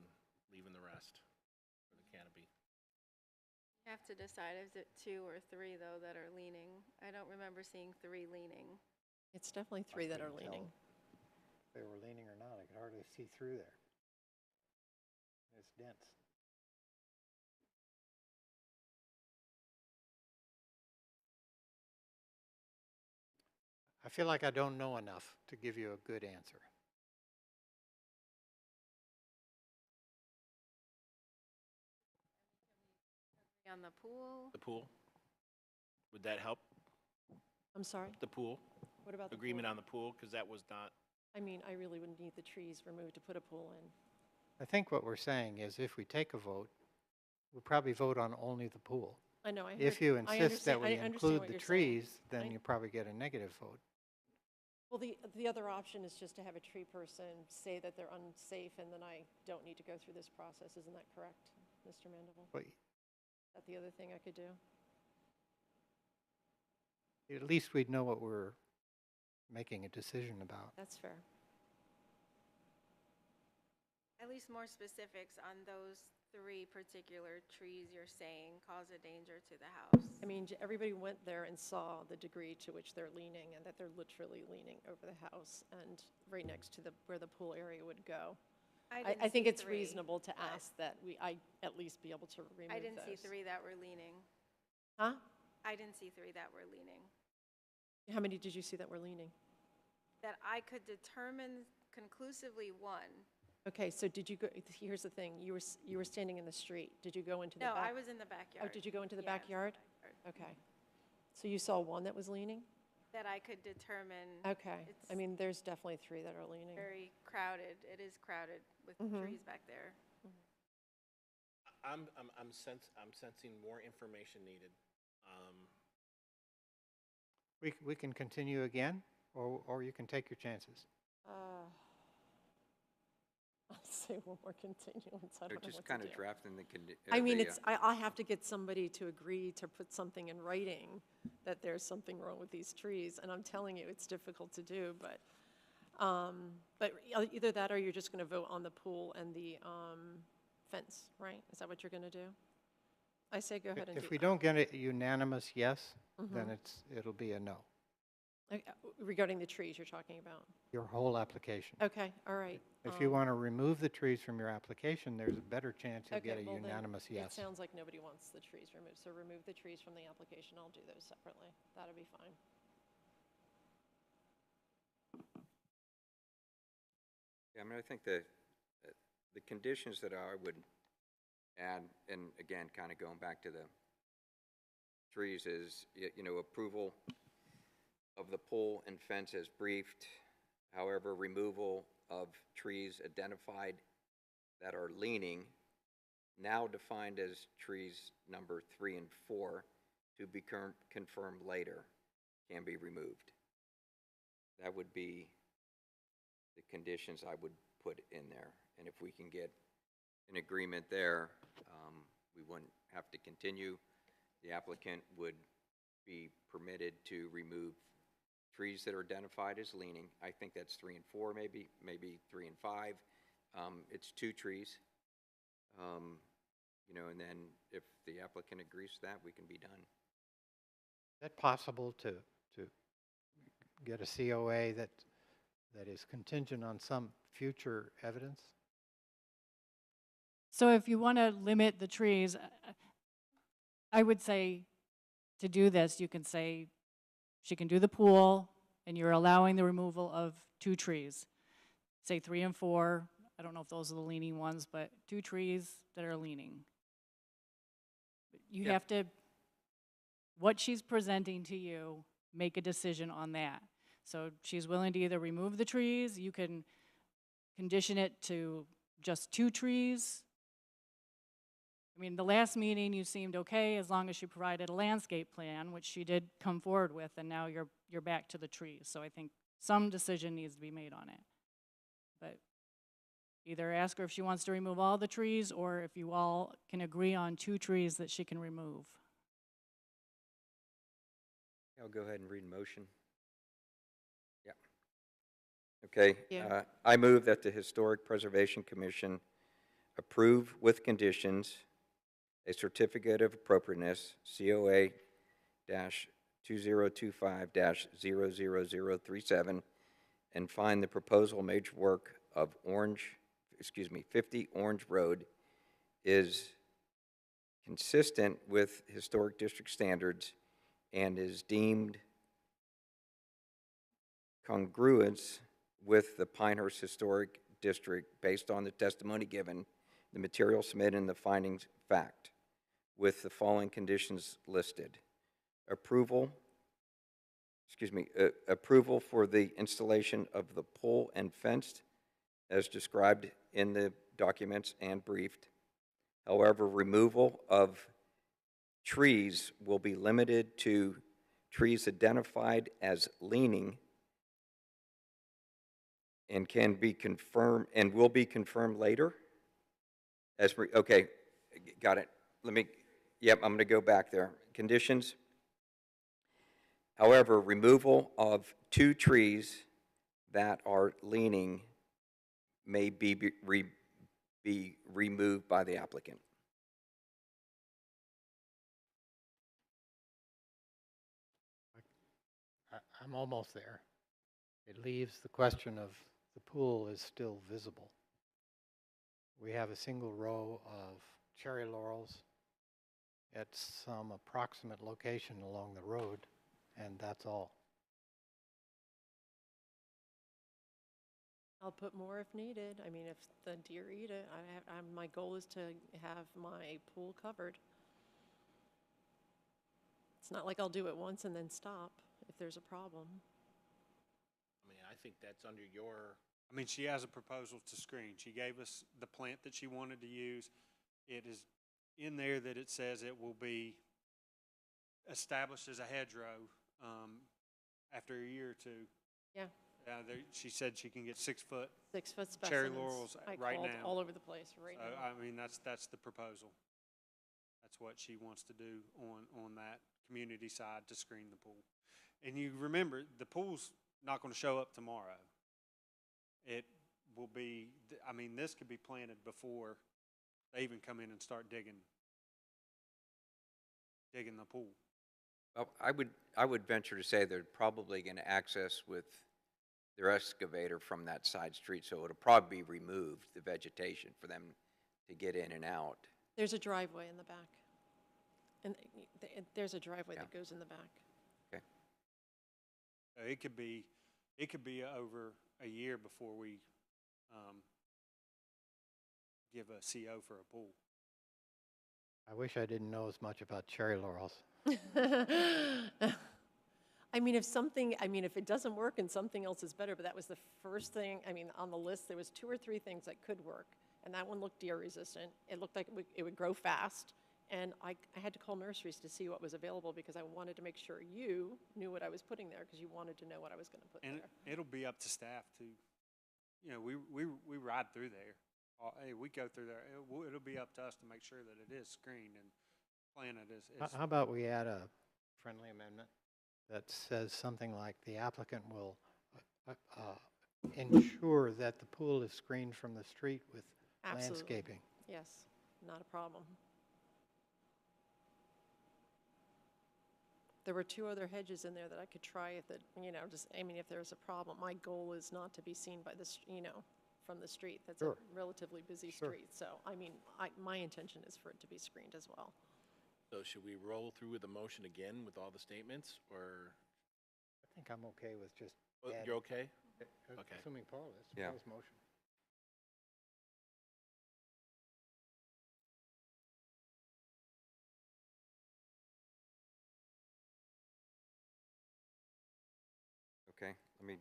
S5: leaving the rest for the canopy.
S4: You have to decide, is it 2 or 3, though, that are leaning? I don't remember seeing 3 leaning.
S8: It's definitely 3 that are
S2: couldn't
S8: leaning.
S2: If they were leaning or not, I could hardly see through there. It's dense. I feel like I don't know enough to give you a good answer.
S4: On the pool?
S5: The pool? Would that help?
S8: I'm sorry,
S5: The pool?
S8: what about the pool?
S5: Agreement on the pool, because that was not,
S8: I mean, I really wouldn't need the trees removed to put a pool in.
S2: I think what we're saying is if we take a vote, we'll probably vote on only the pool.
S8: I know, I heard.
S2: If you
S8: I
S2: insist that
S8: understand-
S2: we
S8: I understand
S2: include
S8: what
S2: the
S8: you're saying.
S2: trees, then
S8: I-
S2: you probably get a negative vote.
S8: Well, the other option is just to have a tree person say that they're unsafe, and then I don't need to go through this process. Isn't that correct, Mr. Mandeville?
S2: But
S8: Is that the other thing I could do?
S2: at least we'd know what we're making a decision about.
S8: That's fair.
S4: At least more specifics on those 3 particular trees you're saying cause a danger to the house.
S8: I mean, everybody went there and saw the degree to which they're leaning, and that they're literally leaning over the house and right next to where the pool area would go.
S4: didn't
S8: I think
S4: see
S8: it's
S4: 3,
S8: reasonable to
S4: but
S8: ask that I at least be able to remove those.
S4: I didn't see 3 that were leaning.
S8: Huh?
S4: I didn't see 3 that were leaning.
S8: How many did you see that were leaning?
S4: That I could determine conclusively 1.
S8: Okay, so did you go, here's the thing, you were standing in the street. Did you go into the
S4: No,
S8: back?
S4: I was in the backyard.
S8: Oh, did you go into the
S4: Yes,
S8: backyard?
S4: backyard.
S8: Okay. So you saw one that was leaning?
S4: That I could determine.
S8: Okay. I
S4: It's
S8: mean, there's definitely 3 that are leaning.
S4: very crowded. It is crowded with
S8: Mhm.
S4: trees back there.
S5: I'm sensing more information needed.
S2: We can continue again, or you can take your chances.
S8: I'm say one more continuance, I
S6: They're
S8: don't know
S6: just
S8: what
S6: kind
S8: to
S6: of
S8: do.
S6: drafting the
S8: I mean, I have to get somebody to agree to put something in writing that there's something wrong with these trees, and I'm telling you, it's difficult to do, but either that or you're just gonna vote on the pool and the, fence, right? Is that what you're gonna do? I say go ahead and do that.
S2: If we don't get a unanimous yes, then it'll be a no,
S8: Regarding the trees you're talking about.
S2: your whole application.
S8: Okay, all right.
S2: If you want to remove the trees from your application, there's a better chance you'll
S8: Okay,
S2: get a
S8: well then,
S2: unanimous
S8: it
S2: yes.
S8: sounds like nobody wants the trees removed, so remove the trees from the application. I'll do those separately. That'll be fine.
S6: Yeah, I mean, I think the conditions that I would add, and again, kind of going back to the trees, is, approval of the pool and fence as briefed. However, removal of trees identified that are leaning, now defined as trees number 3 and 4, to be confirmed later, can be removed. That would be the conditions I would put in there. And if we can get an agreement there, we wouldn't have to continue. The applicant would be permitted to remove trees that are identified as leaning. I think that's 3 and 4, maybe 3 and 5. It's 2 trees. And then if the applicant agrees to that, we can be done.
S2: Is that possible to get a COA that is contingent on some future evidence?
S3: So if you want to limit the trees, I would say to do this, you can say she can do the pool and you're allowing the removal of 2 trees. Say 3 and 4, I don't know if those are the leaning ones, but 2 trees that are leaning. You
S6: Yep.
S3: have to, what she's presenting to you, make a decision on that. So she's willing to either remove the trees, you can condition it to just 2 trees. I mean, the last meeting you seemed okay as long as she provided a landscape plan, which she did come forward with, and now you're back to the trees. So I think some decision needs to be made on it. But either ask her if she wants to remove all the trees, or if you all can agree on 2 trees that she can remove.
S6: I'll go ahead and read motion. Yeah. Okay.
S8: Yeah.
S6: I move that the Historic Preservation Commission approve with conditions a certificate of appropriateness, COA-2025-00037, and find the proposal major work of 50 Orange Road is consistent with historic district standards and is deemed congruent with the Pinehurst Historic District based on the testimony given, the material submitted, and the findings fact, with the following conditions listed. Approval for the installation of the pole and fence as described in the documents and briefed. However, removal of trees will be limited to trees identified as leaning and can be confirmed and will be confirmed later. Okay, got it. I'm going to go back there. Conditions. However, removal of 2 trees that are leaning may be removed by the applicant.
S2: I'm almost there. It leaves the question of the pool is still visible. We have a single row of cherry laurels at some approximate location along the road, and that's all.
S8: I'll put more if needed. I mean, if the deer eat it, my goal is to have my pool covered. It's not like I'll do it once and then stop if there's a problem.
S5: I mean, I think that's under your,
S7: I mean, she has a proposal to screen. She gave us the plant that she wanted to use. It is in there that it says it will be established as a hedgerow after a year or 2.
S8: Yeah.
S7: She said she can get 6-foot.
S8: 6-foot specimens.
S7: Cherry laurels
S8: I
S7: right
S8: called
S7: now.
S8: all over the place right
S7: So,
S8: now.
S7: I mean, that's the proposal. That's what she wants to do on that community side to screen the pool. And you remember, the pool's not gonna show up tomorrow. It will be, I mean, this could be planted before they even come in and start digging the pool.
S6: Well, I would venture to say they're probably going to access with their excavator from that side street, so it'll probably be removed, the vegetation, for them to get in and out.
S8: There's a driveway in the back. And there's a driveway
S6: Yeah.
S8: that goes in the back.
S6: Okay.
S7: So it could be over a year before we, give a CO for a pool.
S2: I wish I didn't know as much about cherry laurels.
S8: I mean, if it doesn't work and something else is better, but that was the first thing, I mean, on the list, there was 2 or 3 things that could work. And that one looked deer resistant. It looked like it would grow fast. And I had to call nurseries to see what was available because I wanted to make sure you knew what I was putting there because you wanted to know what I was going to put
S7: And
S8: there.
S7: it'll be up to staff to, you know, we ride through there. Hey, we go through there. It'll be up to us to make sure that it is screened and planted as
S2: How about we add a friendly amendment that says something like the applicant will ensure that the pool is screened from the street with
S8: Absolutely.
S2: landscaping?
S8: Yes, not a problem. There were 2 other hedges in there that I could try if if there's a problem. My goal is not to be seen by from the street. That's
S2: Sure.
S8: a relatively busy
S2: Sure.
S8: street. So, I mean, my intention is for it to be screened as well.
S5: So should we roll through with the motion again with all the statements, or
S2: I think I'm okay with just
S5: you're okay? Okay.
S2: assuming Paul is.
S6: Yeah.
S2: Paul's motion.
S6: Okay, let me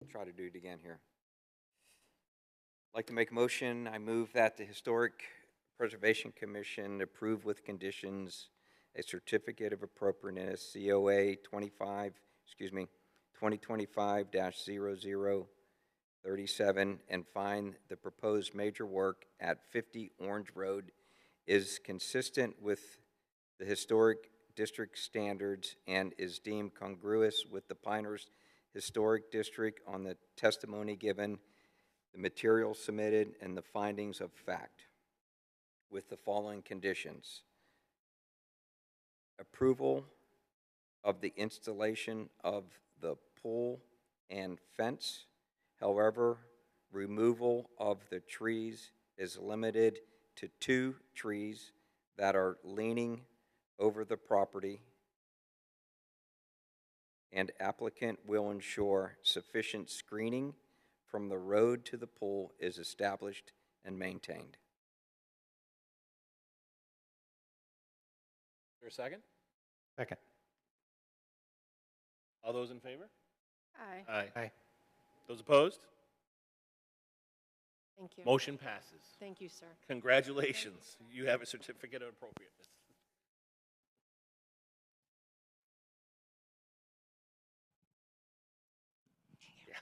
S6: try to do it again here. I'd like to make a motion. I move that the Historic Preservation Commission approve with conditions a certificate of appropriateness, COA 2025-0037, and find the proposed major work at 50 Orange Road is consistent with the Historic District standards and is deemed congruous with the Pinehurst Historic District on the testimony given, the material submitted, and the findings of fact, with the following conditions: approval of the installation of the pool and fence. However, removal of the trees is limited to 2 trees that are leaning over the property, and applicant will ensure sufficient screening from the road to the pool is established and maintained.
S5: Is there a second?
S2: Second.
S5: All those in favor?
S4: Aye.
S5: Aye.
S2: Aye.
S5: Those opposed?
S8: Thank you.
S5: Motion passes.
S8: Thank you, sir.
S5: Congratulations. You have a certificate of appropriateness. Yeah.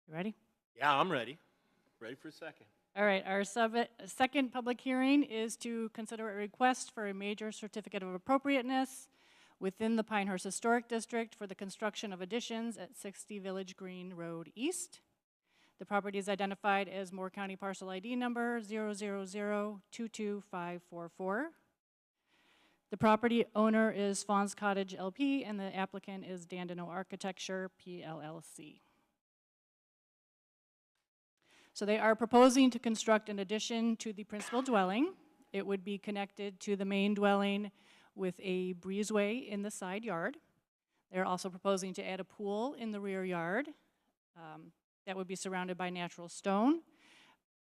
S3: You ready?
S5: Yeah, I'm ready. Ready for a second.
S3: All right, our second public hearing is to consider a request for a major certificate of appropriateness within the Pinehurst Historic District for the construction of additions at 60 Village Green Road East. The property is identified as Moore County Parcel ID number 000-22544. The property owner is Fawn's Cottage LP, and the applicant is Dandino Architecture PLLC. So they are proposing to construct an addition to the principal dwelling. It would be connected to the main dwelling with a breezeway in the side yard. They're also proposing to add a pool in the rear yard that would be surrounded by natural stone.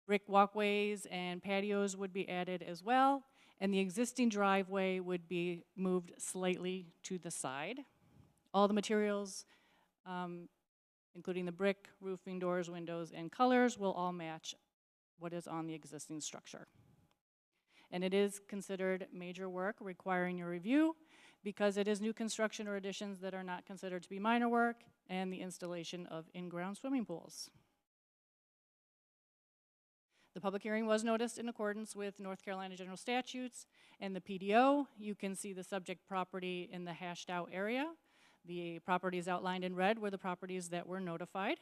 S3: Brick walkways and patios would be added as well. and the existing driveway would be moved slightly to the side. All the materials, including the brick, roofing, doors, windows, and colors, will all match what is on the existing structure. And it is considered major work requiring your review because it is new construction or additions that are not considered to be minor work and the installation of in-ground swimming pools. The public hearing was noticed in accordance with North Carolina General Statutes and the PDO. You can see the subject property in the hashed out area. The properties outlined in red were the properties that were notified.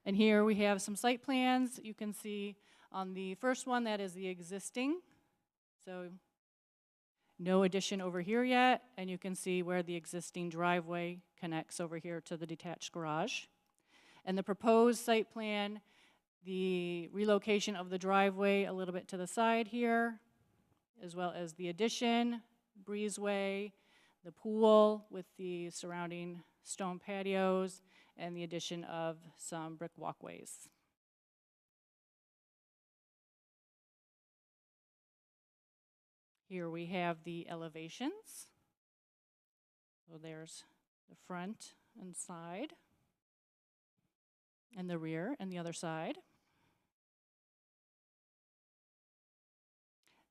S3: And here we have some site plans. You can see on the first one, that is the existing. So no addition over here yet, and you can see where the existing driveway connects over here to the detached garage. And the proposed site plan, the relocation of the driveway a little bit to the side here, as well as the addition, breezeway, the pool with the surrounding stone patios, and the addition of some brick walkways. Here we have the elevations. So there's the front and side, and the rear and the other side.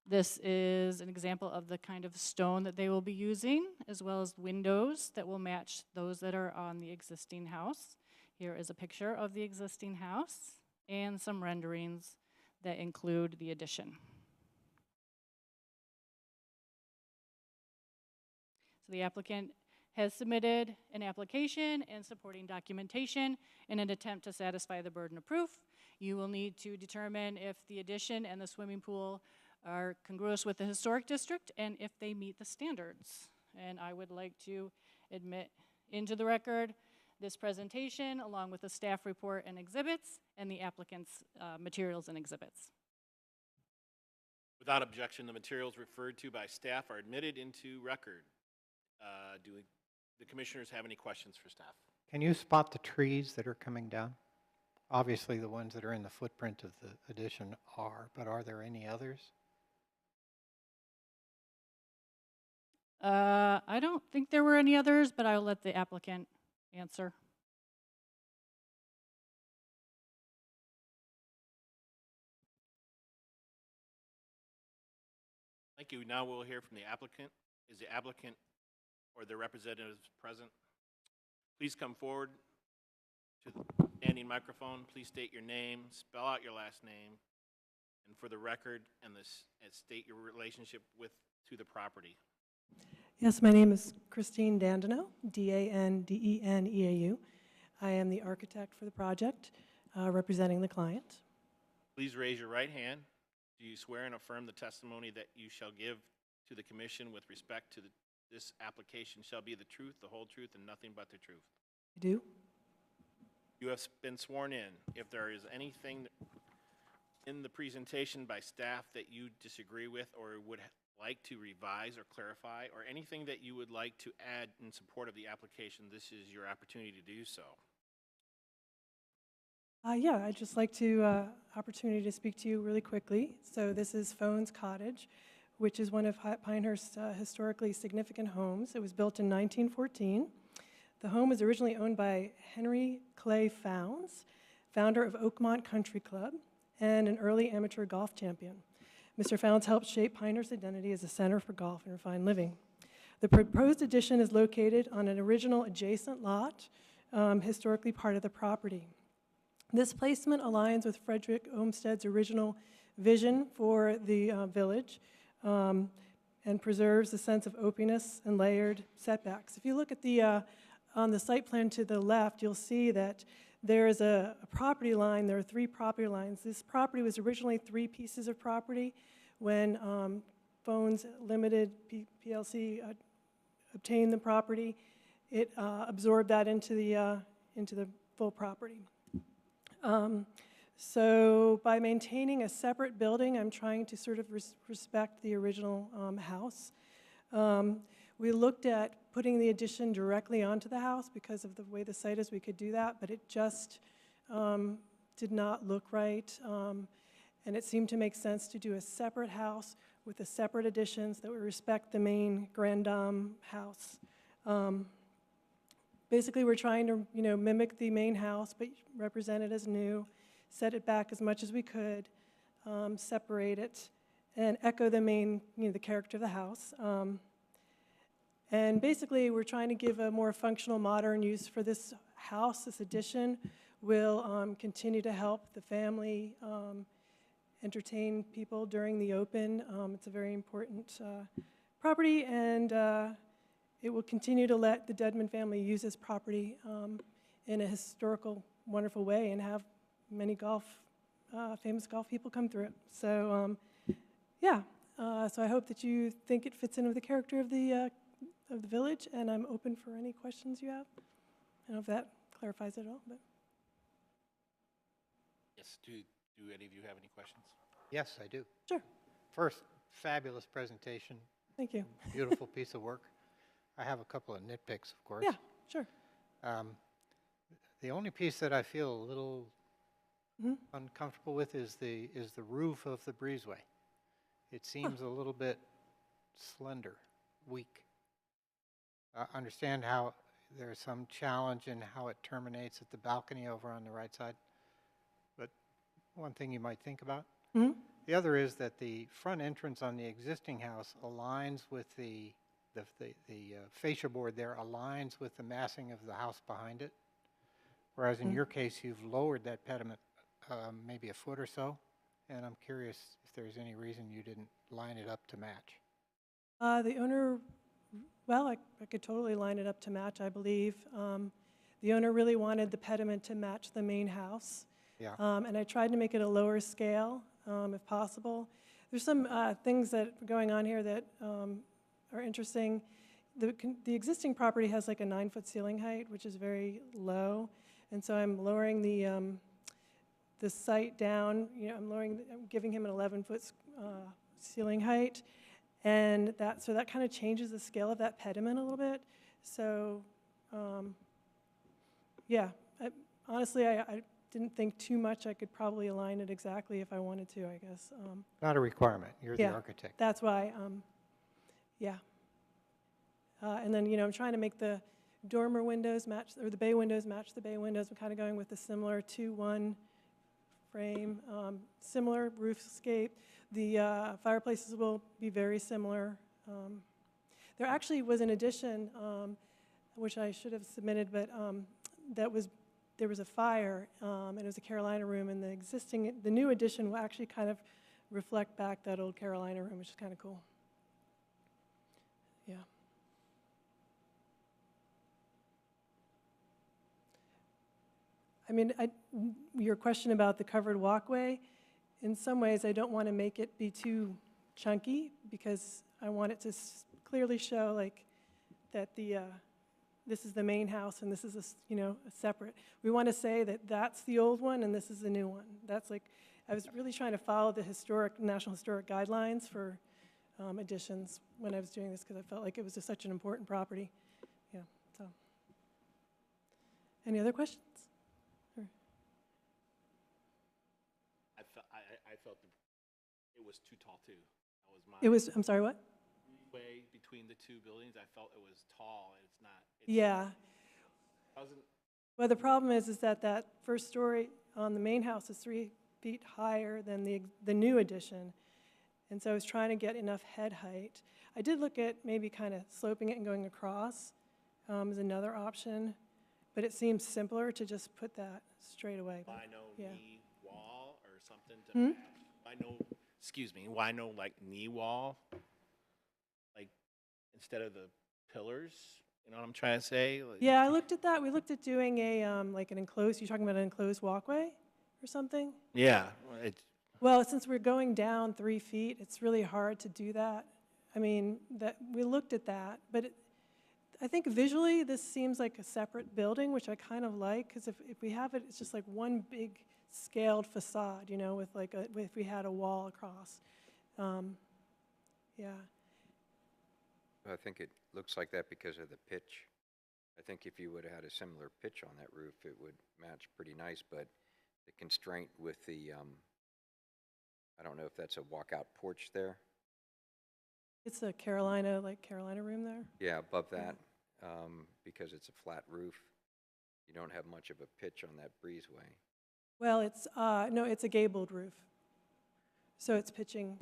S3: This is an example of the kind of stone that they will be using, as well as windows that will match those that are on the existing house. Here is a picture of the existing house and some renderings that include the addition. So the applicant has submitted an application and supporting documentation in an attempt to satisfy the burden of proof. You will need to determine if the addition and the swimming pool are congruous with the historic district and if they meet the standards. And I would like to admit into the record this presentation along with the staff report and exhibits and the applicant's materials and exhibits.
S5: Without objection, the materials referred to by staff are admitted into record. Do the commissioners have any questions for staff?
S2: Can you spot the trees that are coming down? Obviously, the ones that are in the footprint of the addition are, but are there any others?
S3: I don't think there were any others, but I'll let the applicant answer.
S5: Thank you. Now we'll hear from the applicant. Is the applicant or their representatives present? Please come forward to the standing microphone. Please state your name, spell out your last name, and for the record, and state your relationship to the property.
S9: Yes, my name is Christine Dandeneau, D-A-N-D-E-N-E-A-U. I am the architect for the project, representing the client.
S5: Please raise your right hand. Do you swear and affirm the testimony that you shall give to the commission with respect to this application shall be the truth, the whole truth, and nothing but the truth?
S9: I do.
S5: You have been sworn in. If there is anything in the presentation by staff that you disagree with or would like to revise or clarify, or anything that you would like to add in support of the application, this is your opportunity to do so.
S9: Yeah, I'd just like to opportunity to speak to you really quickly. So this is Phones Cottage, which is one of Pinehurst's historically significant homes. It was built in 1914. The home was originally owned by Henry Clay Founds, founder of Oakmont Country Club and an early amateur golf champion. Mr. Founds helped shape Pinehurst's identity as a center for golf and refined living. The proposed addition is located on an original adjacent lot, historically part of the property. This placement aligns with Frederick Olmsted's original vision for the village and preserves the sense of openness and layered setbacks. If you look at the on the site plan to the left, you'll see that there is a property line. There are 3 property lines. This property was originally 3 pieces of property when Phones Limited PLC obtained the property. It absorbed that into the full property. So by maintaining a separate building, I'm trying to sort of respect the original house. We looked at putting the addition directly onto the house because of the way the site is. We could do that, but it just did not look right. And it seemed to make sense to do a separate house with the separate additions that would respect the main Grand Dame house. Basically, we're trying to, mimic the main house, but represent it as new, set it back as much as we could, separate it, and echo the main, the character of the house. And basically, we're trying to give a more functional, modern use for this house. This addition will continue to help the family entertain people during the open. It's a very important property, and it will continue to let the Dedman family use this property in a historical, wonderful way and have many famous golf people come through it. So, so I hope that you think it fits in with the character of the village, and I'm open for any questions you have. I don't know if that clarifies it all, but.
S5: Yes, do any of you have any questions?
S2: Yes, I do.
S9: Sure.
S2: First, fabulous presentation,
S9: Thank you.
S2: beautiful piece of work. I have a couple of nitpicks, of course.
S9: Yeah, sure.
S2: The only piece that I feel a little
S9: Mhm.
S2: uncomfortable with is the roof of the breezeway. It seems a little bit slender, weak. I understand how there's some challenge in how it terminates at the balcony over on the right side, but one thing you might think about.
S9: Mhm.
S2: The other is that the front entrance on the existing house aligns with the fascia board there aligns with the massing of the house behind it, whereas in your case, you've lowered that pediment maybe a foot or so, and I'm curious if there's any reason you didn't line it up to match.
S9: The owner, well, I could totally line it up to match, I believe. The owner really wanted the pediment to match the main house.
S2: Yeah.
S9: And I tried to make it a lower scale, if possible. There's some things that are going on here that are interesting. The existing property has like a 9-foot ceiling height, which is very low. And so I'm lowering the site down, I'm giving him an 11-foot ceiling height. And that kind of changes the scale of that pediment a little bit. So, honestly, I didn't think too much. I could probably align it exactly if I wanted to, I guess.
S2: Not a requirement. You're the
S9: Yeah.
S2: architect.
S9: That's why, and then, I'm trying to make the dormer windows match, or the bay windows match the bay windows. I'm kind of going with a similar 2-1 frame, similar roofscape. The fireplaces will be very similar. There actually was an addition, which I should have submitted, but there was a fire, and it was a Carolina room, and the new addition will actually kind of reflect back that old Carolina room, which is kind of cool. Yeah. I mean, your question about the covered walkway, in some ways, I don't want to make it be too chunky because I want it to clearly show like that this is the main house and this is a separate. We want to say that that's the old one and this is the new one. That's like, I was really trying to follow the National Historic Guidelines for additions when I was doing this because I felt like it was just such an important property. Yeah, so. Any other questions? Or-
S5: I felt it was too tall too. That was my.
S9: I'm sorry, what?
S5: Way between the two buildings, I felt it was tall, and it's not.
S9: Yeah.
S5: Doesn't.
S9: Well, the problem is that first story on the main house is 3 feet higher than the new addition. And so I was trying to get enough head height. I did look at maybe kind of sloping it and going across as another option, but it seems simpler to just put that straight away.
S5: Why no
S9: Yeah.
S5: knee wall or something to match? Why no like knee wall? Like instead of the pillars? You know what I'm trying to say? Like,
S9: Yeah, I looked at that. We looked at doing a like an enclosed. You're talking about an enclosed walkway or something?
S5: Yeah.
S9: Well, since we're going down 3 feet, it's really hard to do that. I mean, we looked at that, but I think visually this seems like a separate building, which I kind of like, because if we have it, it's just like one big scaled facade, with like if we had a wall across. Yeah.
S6: I think it looks like that because of the pitch. I think if you would have had a similar pitch on that roof, it would match pretty nice, but the constraint with the I don't know if that's a walkout porch there.
S9: It's a Carolina, like Carolina room there.
S6: Yeah, above that, because it's a flat roof, you don't have much of a pitch on that breezeway.
S9: Well, it's, no, it's a gabled roof. So it's pitching,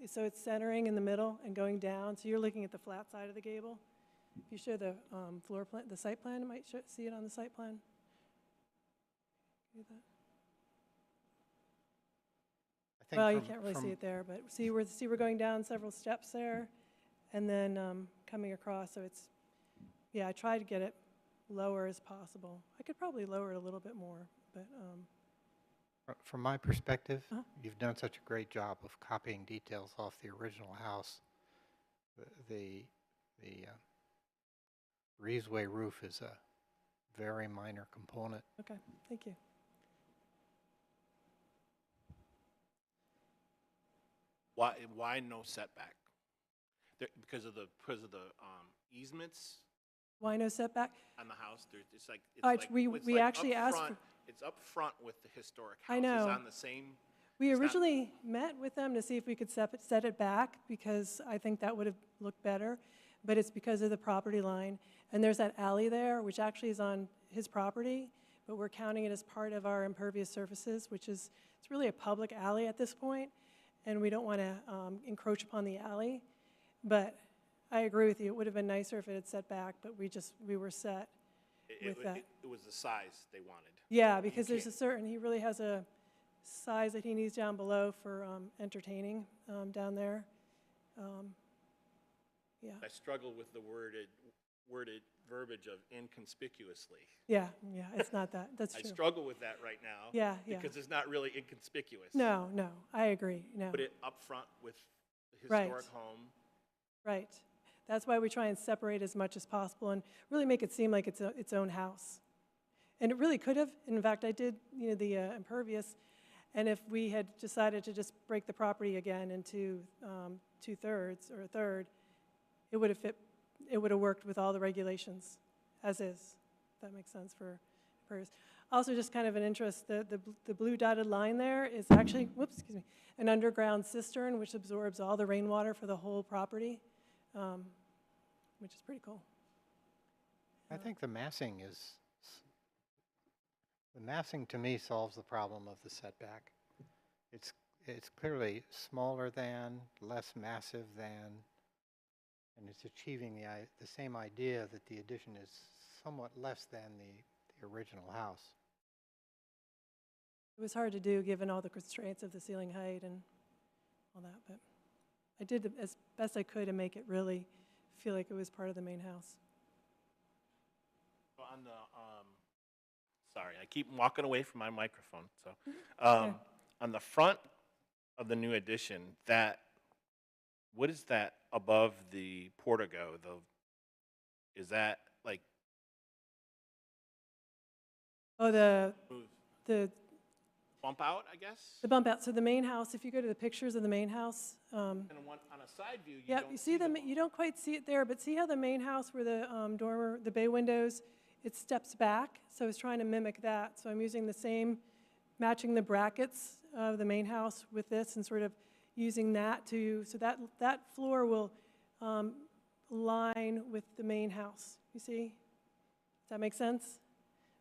S9: so it's centering in the middle and going down. So you're looking at the flat side of the gable. If you show the floor plan, the site plan, you might see it on the site plan. Do that.
S2: I think
S9: Well, you
S2: from-
S9: can't really see
S2: from-
S9: it there, but we're going down several steps there and then coming across. So it's, yeah, I try to get it lower as possible. I could probably lower it a little bit more, but
S2: From my perspective,
S9: Uh-huh.
S2: you've done such a great job of copying details off the original house. The breezeway roof is a very minor component.
S9: okay, thank you.
S5: Why no setback? Because of the easements
S9: Why no setback?
S5: on the house, it's like,
S9: we actually asked for-
S5: It's up front with the historic
S9: I
S5: house.
S9: know.
S5: It's on the same,
S9: We
S5: It's not-
S9: originally met with them to see if we could set it back, because I think that would have looked better, but it's because of the property line. And there's that alley there, which actually is on his property, but we're counting it as part of our impervious surfaces, which is, it's really a public alley at this point, and we don't want to encroach upon the alley. But I agree with you, it would have been nicer if it had set back, but we were set with that.
S5: it was the size they wanted.
S9: Yeah, because there's
S5: can't-
S9: a certain, he really has a size that he needs down below for entertaining down there. Yeah,
S5: I struggle with the worded verbiage of inconspicuously.
S9: yeah, it's not that, that's
S5: I
S9: true.
S5: struggle with that right now.
S9: Yeah.
S5: Because it's not really inconspicuous.
S9: No, I agree, no,
S5: Put it up front with the
S9: Right.
S5: historic home.
S9: right. That's why we try and separate as much as possible and really make it seem like it's its own house. And it really could have, in fact, I did, the impervious, and if we had decided to just break the property again into 2/3 or a third, it would have worked with all the regulations as is, if that makes sense for impervious. Also, just kind of an interest, the blue dotted line there is actually, an underground cistern which absorbs all the rainwater for the whole property, which is pretty cool.
S2: I think the massing to me solves the problem of the setback. It's clearly smaller than, less massive than, and it's achieving the same idea that the addition is somewhat less than the original house.
S9: It was hard to do, given all the constraints of the ceiling height and all that, but I did as best I could to make it really feel like it was part of the main house.
S5: On the, sorry, I keep walking away from my microphone, so. On the front of the new addition, what is that above the portico, is that like?
S9: Oh, the
S5: Bump out, I guess?
S9: bump out, so the main house, if you go to the pictures of the main house,
S5: And on a side view, you
S9: yeah,
S5: don't
S9: you see you don't quite see it there, but see how the main house where the dormer, the bay windows, it steps back? So I was trying to mimic that. So I'm using the same, matching the brackets of the main house with this and sort of using that so that floor will line with the main house, you see? Does that make sense?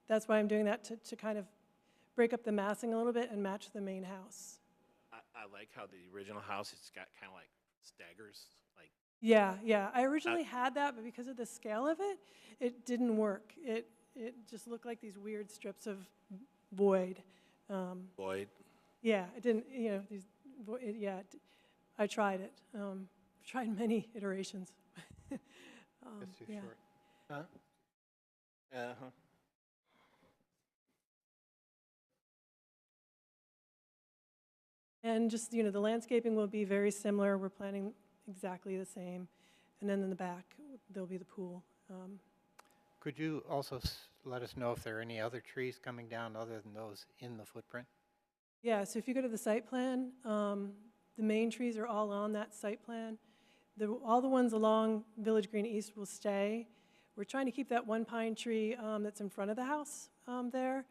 S9: That's why I'm doing that, to kind of break up the massing a little bit and match the main house.
S5: I like how the original house, it's got kind of like staggers, like.
S9: Yeah. I originally had that, but because of the scale of it, it didn't work. It just looked like these weird strips of void.
S5: Void.
S9: Yeah, it didn't, I tried it. Tried many iterations.
S2: It's too
S9: yeah.
S2: short.
S5: Huh? Uh-huh.
S9: And just, the landscaping will be very similar. We're planning exactly the same. And then in the back, there'll be the pool.
S2: Could you also let us know if there are any other trees coming down other than those in the footprint?
S9: Yeah, so if you go to the site plan, the main trees are all on that site plan. All the ones along Village Green East will stay. We're trying to keep that one pine tree that's in front of the house there,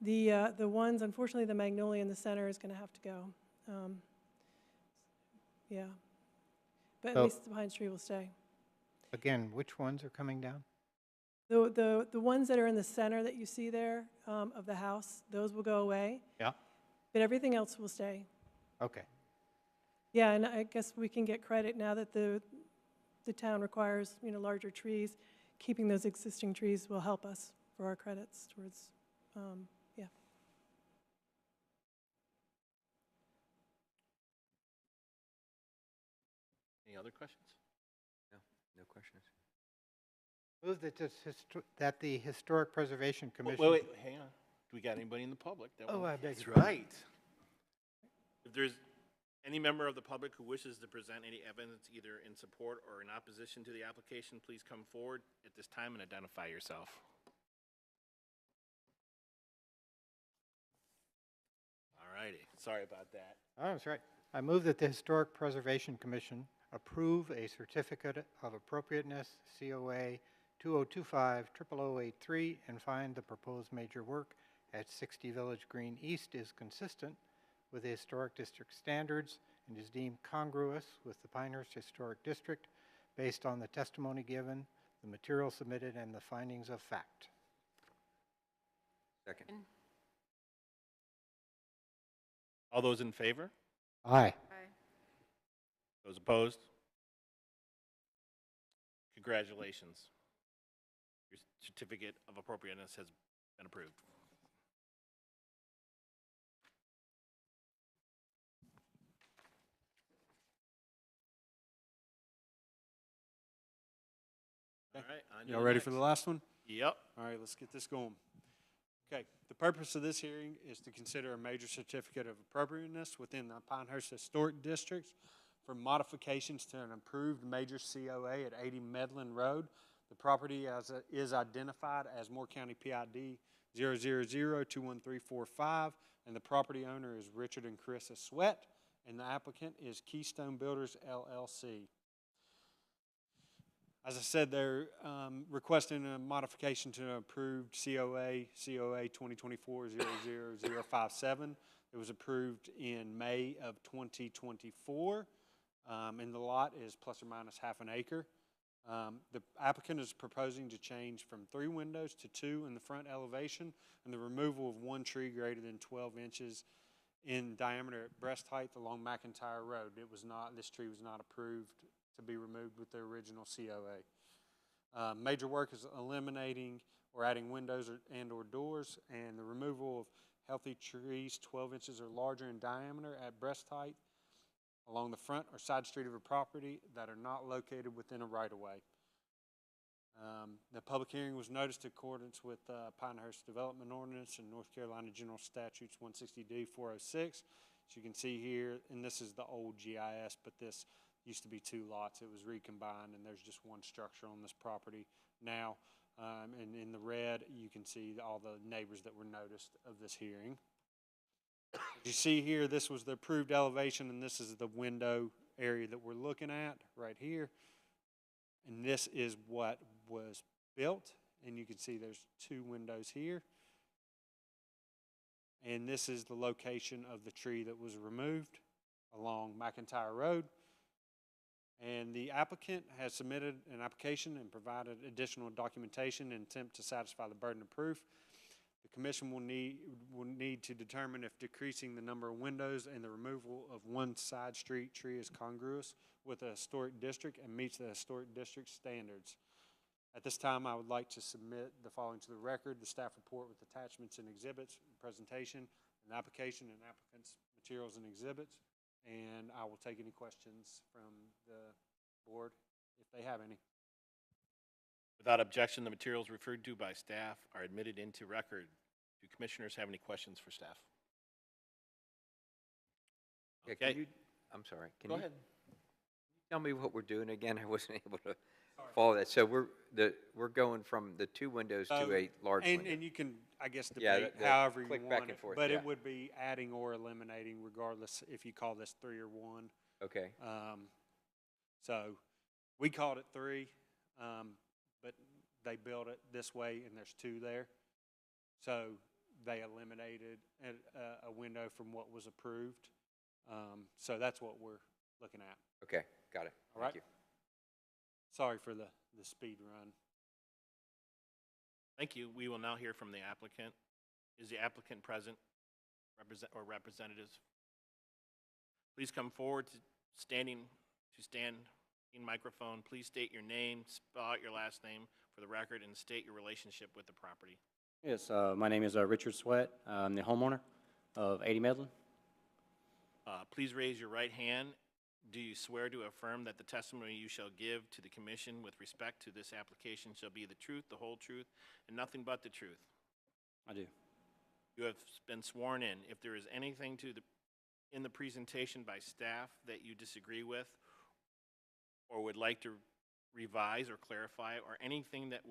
S9: The ones, unfortunately, the magnolia in the center is going to have to go. Yeah. But at
S2: So-
S9: least the pine tree will stay.
S2: Again, which ones are coming down?
S9: The ones that are in the center that you see there of the house, those will go away,
S2: Yeah,
S9: but everything else will stay.
S2: okay.
S9: Yeah, and I guess we can get credit now that the town requires, larger trees. Keeping those existing trees will help us for our credits towards, yeah.
S5: Any other questions?
S6: No, no questions.
S2: Move that the Historic Preservation Commission.
S5: Wait, hang on. Do we got anybody in the public?
S2: Oh, I beg
S5: That's
S2: your pardon.
S5: right. If there's any member of the public who wishes to present any evidence either in support or in opposition to the application, please come forward at this time and identify yourself. All righty. Sorry about that.
S2: Oh, that's right. I move that the Historic Preservation Commission approve a certificate of appropriateness, COA 2025-00083, and find the proposed major work at 60 Village Green East is consistent with the Historic District standards and is deemed congruous with the Pinehurst Historic District based on the testimony given, the material submitted, and the findings of fact.
S6: Second.
S5: All those in favor?
S2: Aye.
S4: Aye.
S5: Those opposed? Congratulations. Your certificate of appropriateness has been approved. All right. on to
S7: Y'all
S5: the
S7: ready for the
S5: next.
S7: last one?
S5: Yep.
S7: All right, let's get this going. Okay, the purpose of this hearing is to consider a major certificate of appropriateness within the Pinehurst Historic District for modifications to an approved major COA at 80 Medlin Road. The property is identified as Moore County PID 000-21345, and the property owner is Richard and Carissa Sweat, and the applicant is Keystone Builders LLC. As I said, they're requesting a modification to an approved COA 2024-00057. It was approved in May of 2024, and the lot is plus or minus half an acre. The applicant is proposing to change from 3 windows to 2 in the front elevation, and the removal of 1 tree greater than 12 inches in diameter at breast height along McIntyre Road. This tree was not approved to be removed with the original COA. Major work is eliminating or adding windows and/or doors, and the removal of healthy trees 12 inches or larger in diameter at breast height along the front or side street of a property that are not located within a right-of-way. The public hearing was noticed in accordance with Pinehurst Development Ordinance and North Carolina General Statutes 160D 406. As you can see here, and this is the old GIS, but this used to be 2 lots. It was recombined, and there's just 1 structure on this property now. And in the red, you can see all the neighbors that were noticed of this hearing. As you see here, this was the approved elevation, and this is the window area that we're looking at right here. And this is what was built, and you can see there's 2 windows here. And this is the location of the tree that was removed along McIntyre Road. And the applicant has submitted an application and provided additional documentation in attempt to satisfy the burden of proof. The commission will need to determine if decreasing the number of windows and the removal of 1 side street tree is congruous with the historic district and meets the historic district standards. At this time, I would like to submit the following to the record: the staff report with attachments and exhibits, presentation, an application and applicant's materials and exhibits. And I will take any questions from the board if they have any.
S5: Without objection, the materials referred to by staff are admitted into record. Do commissioners have any questions for staff?
S6: Yeah,
S5: Okay.
S6: I'm sorry. Can
S5: Go
S6: you
S5: ahead.
S6: tell me what we're doing again? I wasn't able to follow that. So we're going from the 2 windows to
S7: So,
S6: a large window.
S7: And you can, I guess,
S6: Yeah,
S7: debate
S6: the
S7: however you
S6: click
S7: want
S6: back
S7: it,
S6: and forth,
S7: but
S6: yeah.
S7: it would be adding or eliminating regardless if you call this 3 or 1.
S6: Okay.
S7: So we called it 3, but they built it this way and there's 2 there. So they eliminated a window from what was approved. So that's what we're looking at.
S6: Okay, got it.
S7: All
S6: Thank
S7: right.
S6: you.
S7: Sorry for the speed run.
S5: Thank you. We will now hear from the applicant. Is the applicant present, or representatives? Please come forward to stand in microphone. Please state your name, spell out your last name for the record, and state your relationship with the property.
S10: Yes, my name is Richard Sweat. I'm the homeowner of 80 Medlin.
S5: Please raise your right hand. Do you swear to affirm that the testimony you shall give to the commission with respect to this application shall be the truth, the whole truth, and nothing but the truth?
S10: I do.
S5: You have been sworn in. If there is anything in the presentation by staff that you disagree with or would like to revise or clarify, or anything that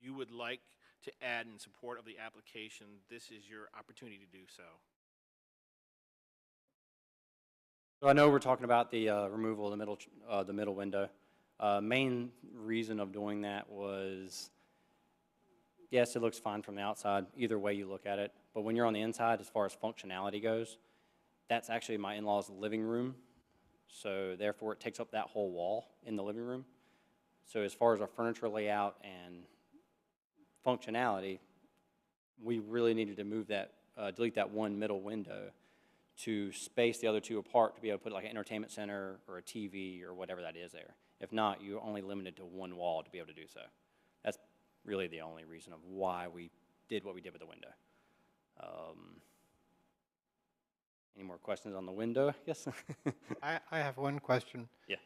S5: you would like to add in support of the application, this is your opportunity to do so.
S10: So I know we're talking about the removal of the middle window. Main reason of doing that was, yes, it looks fine from the outside, either way you look at it. But when you're on the inside, as far as functionality goes, that's actually my in-laws' living room. So therefore, it takes up that whole wall in the living room. So as far as our furniture layout and functionality, we really needed to move that, delete that one middle window to space the other two apart to be able to put like an entertainment center or a TV or whatever that is there. If not, you're only limited to one wall to be able to do so. That's really the only reason of why we did what we did with the window. Any more questions on the window, I guess?
S2: I have one question.
S10: Yeah.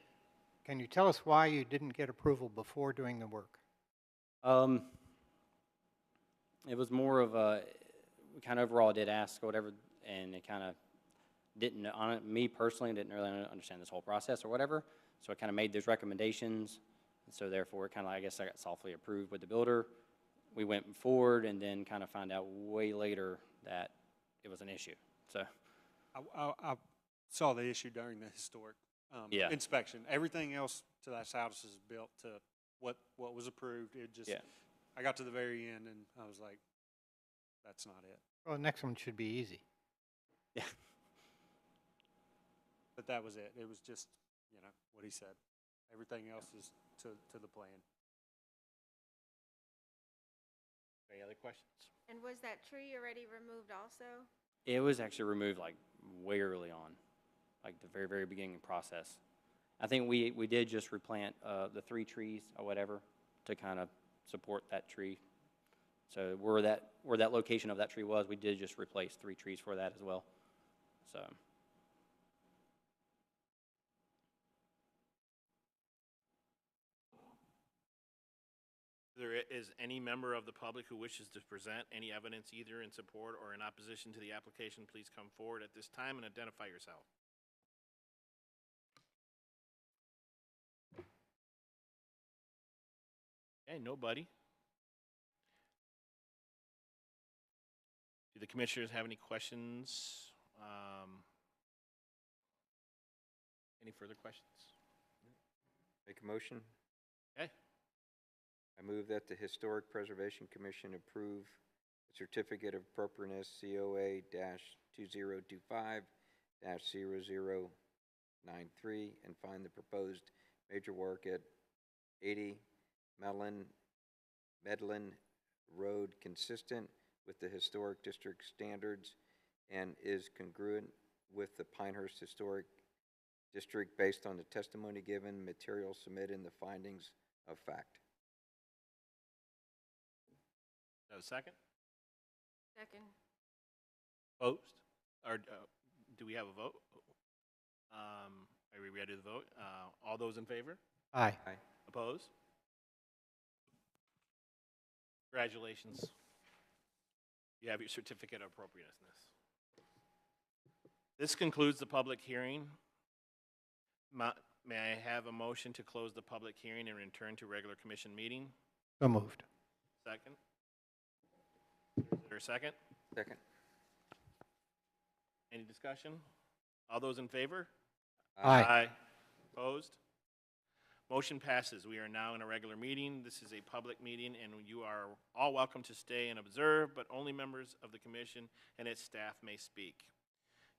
S2: Can you tell us why you didn't get approval before doing the work?
S10: It was more of a, we kind of overall did ask or whatever, and it kind of didn't, me personally, didn't really understand this whole process or whatever, so I kind of made those recommendations, and so therefore, kind of, I guess I got softly approved with the builder. We went forward and then kind of found out way later that it was an issue, so.
S7: I saw the issue during the historic
S10: Yeah.
S7: inspection. Everything else to that house is built to what was approved. It just,
S10: Yeah.
S7: I got to the very end and I was like, that's not it.
S2: Well, the next one should be easy.
S10: Yeah.
S7: But that was it. It was just, what he said. Everything else is to the plan.
S5: Any other questions?
S4: And was that tree already removed also?
S10: It was actually removed like way early on, like the very, very beginning process. I think we did just replant the 3 trees or whatever to kind of support that tree. So where that location of that tree was, we did just replace 3 trees for that as well. So.
S5: There is any member of the public who wishes to present any evidence either in support or in opposition to the application, please come forward at this time and identify yourself. Okay, nobody. Do the commissioners have any questions? Any further questions?
S6: Make a motion?
S5: Okay.
S6: I move that the Historic Preservation Commission approve the Certificate of Appropriateness COA-2025-0093 and find the proposed major work at 80 Medlin Road consistent with the Historic District standards and is congruent with the Pinehurst Historic District based on the testimony given, material submitted, and the findings of fact.
S5: Have a second?
S4: Second.
S5: Opposed? Or do we have a vote? Are we ready to vote? All those in favor?
S2: Aye.
S6: Aye.
S5: Opposed? Congratulations. You have your certificate of appropriateness. This concludes the public hearing. May I have a motion to close the public hearing and return to regular commission meeting?
S2: So moved.
S5: Second? Is there a second?
S6: Second.
S5: Any discussion? All those in favor?
S2: Aye.
S5: Opposed? Motion passes. We are now in a regular meeting. This is a public meeting, and you are all welcome to stay and observe, but only members of the commission and its staff may speak.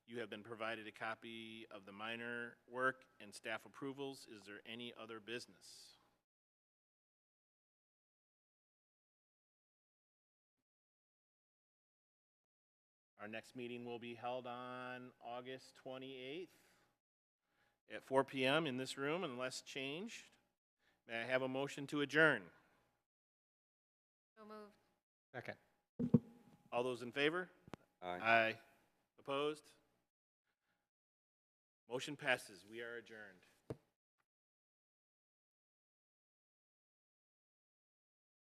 S5: You have been provided a copy of the minor work and staff approvals. Is there any other business? Our next meeting will be held on August 28th at 4 p.m. in this room unless changed. May I have a motion to adjourn?
S4: So moved.
S2: Second.
S5: All those in favor?
S6: Aye.
S5: Aye. Opposed? Motion passes. We are adjourned.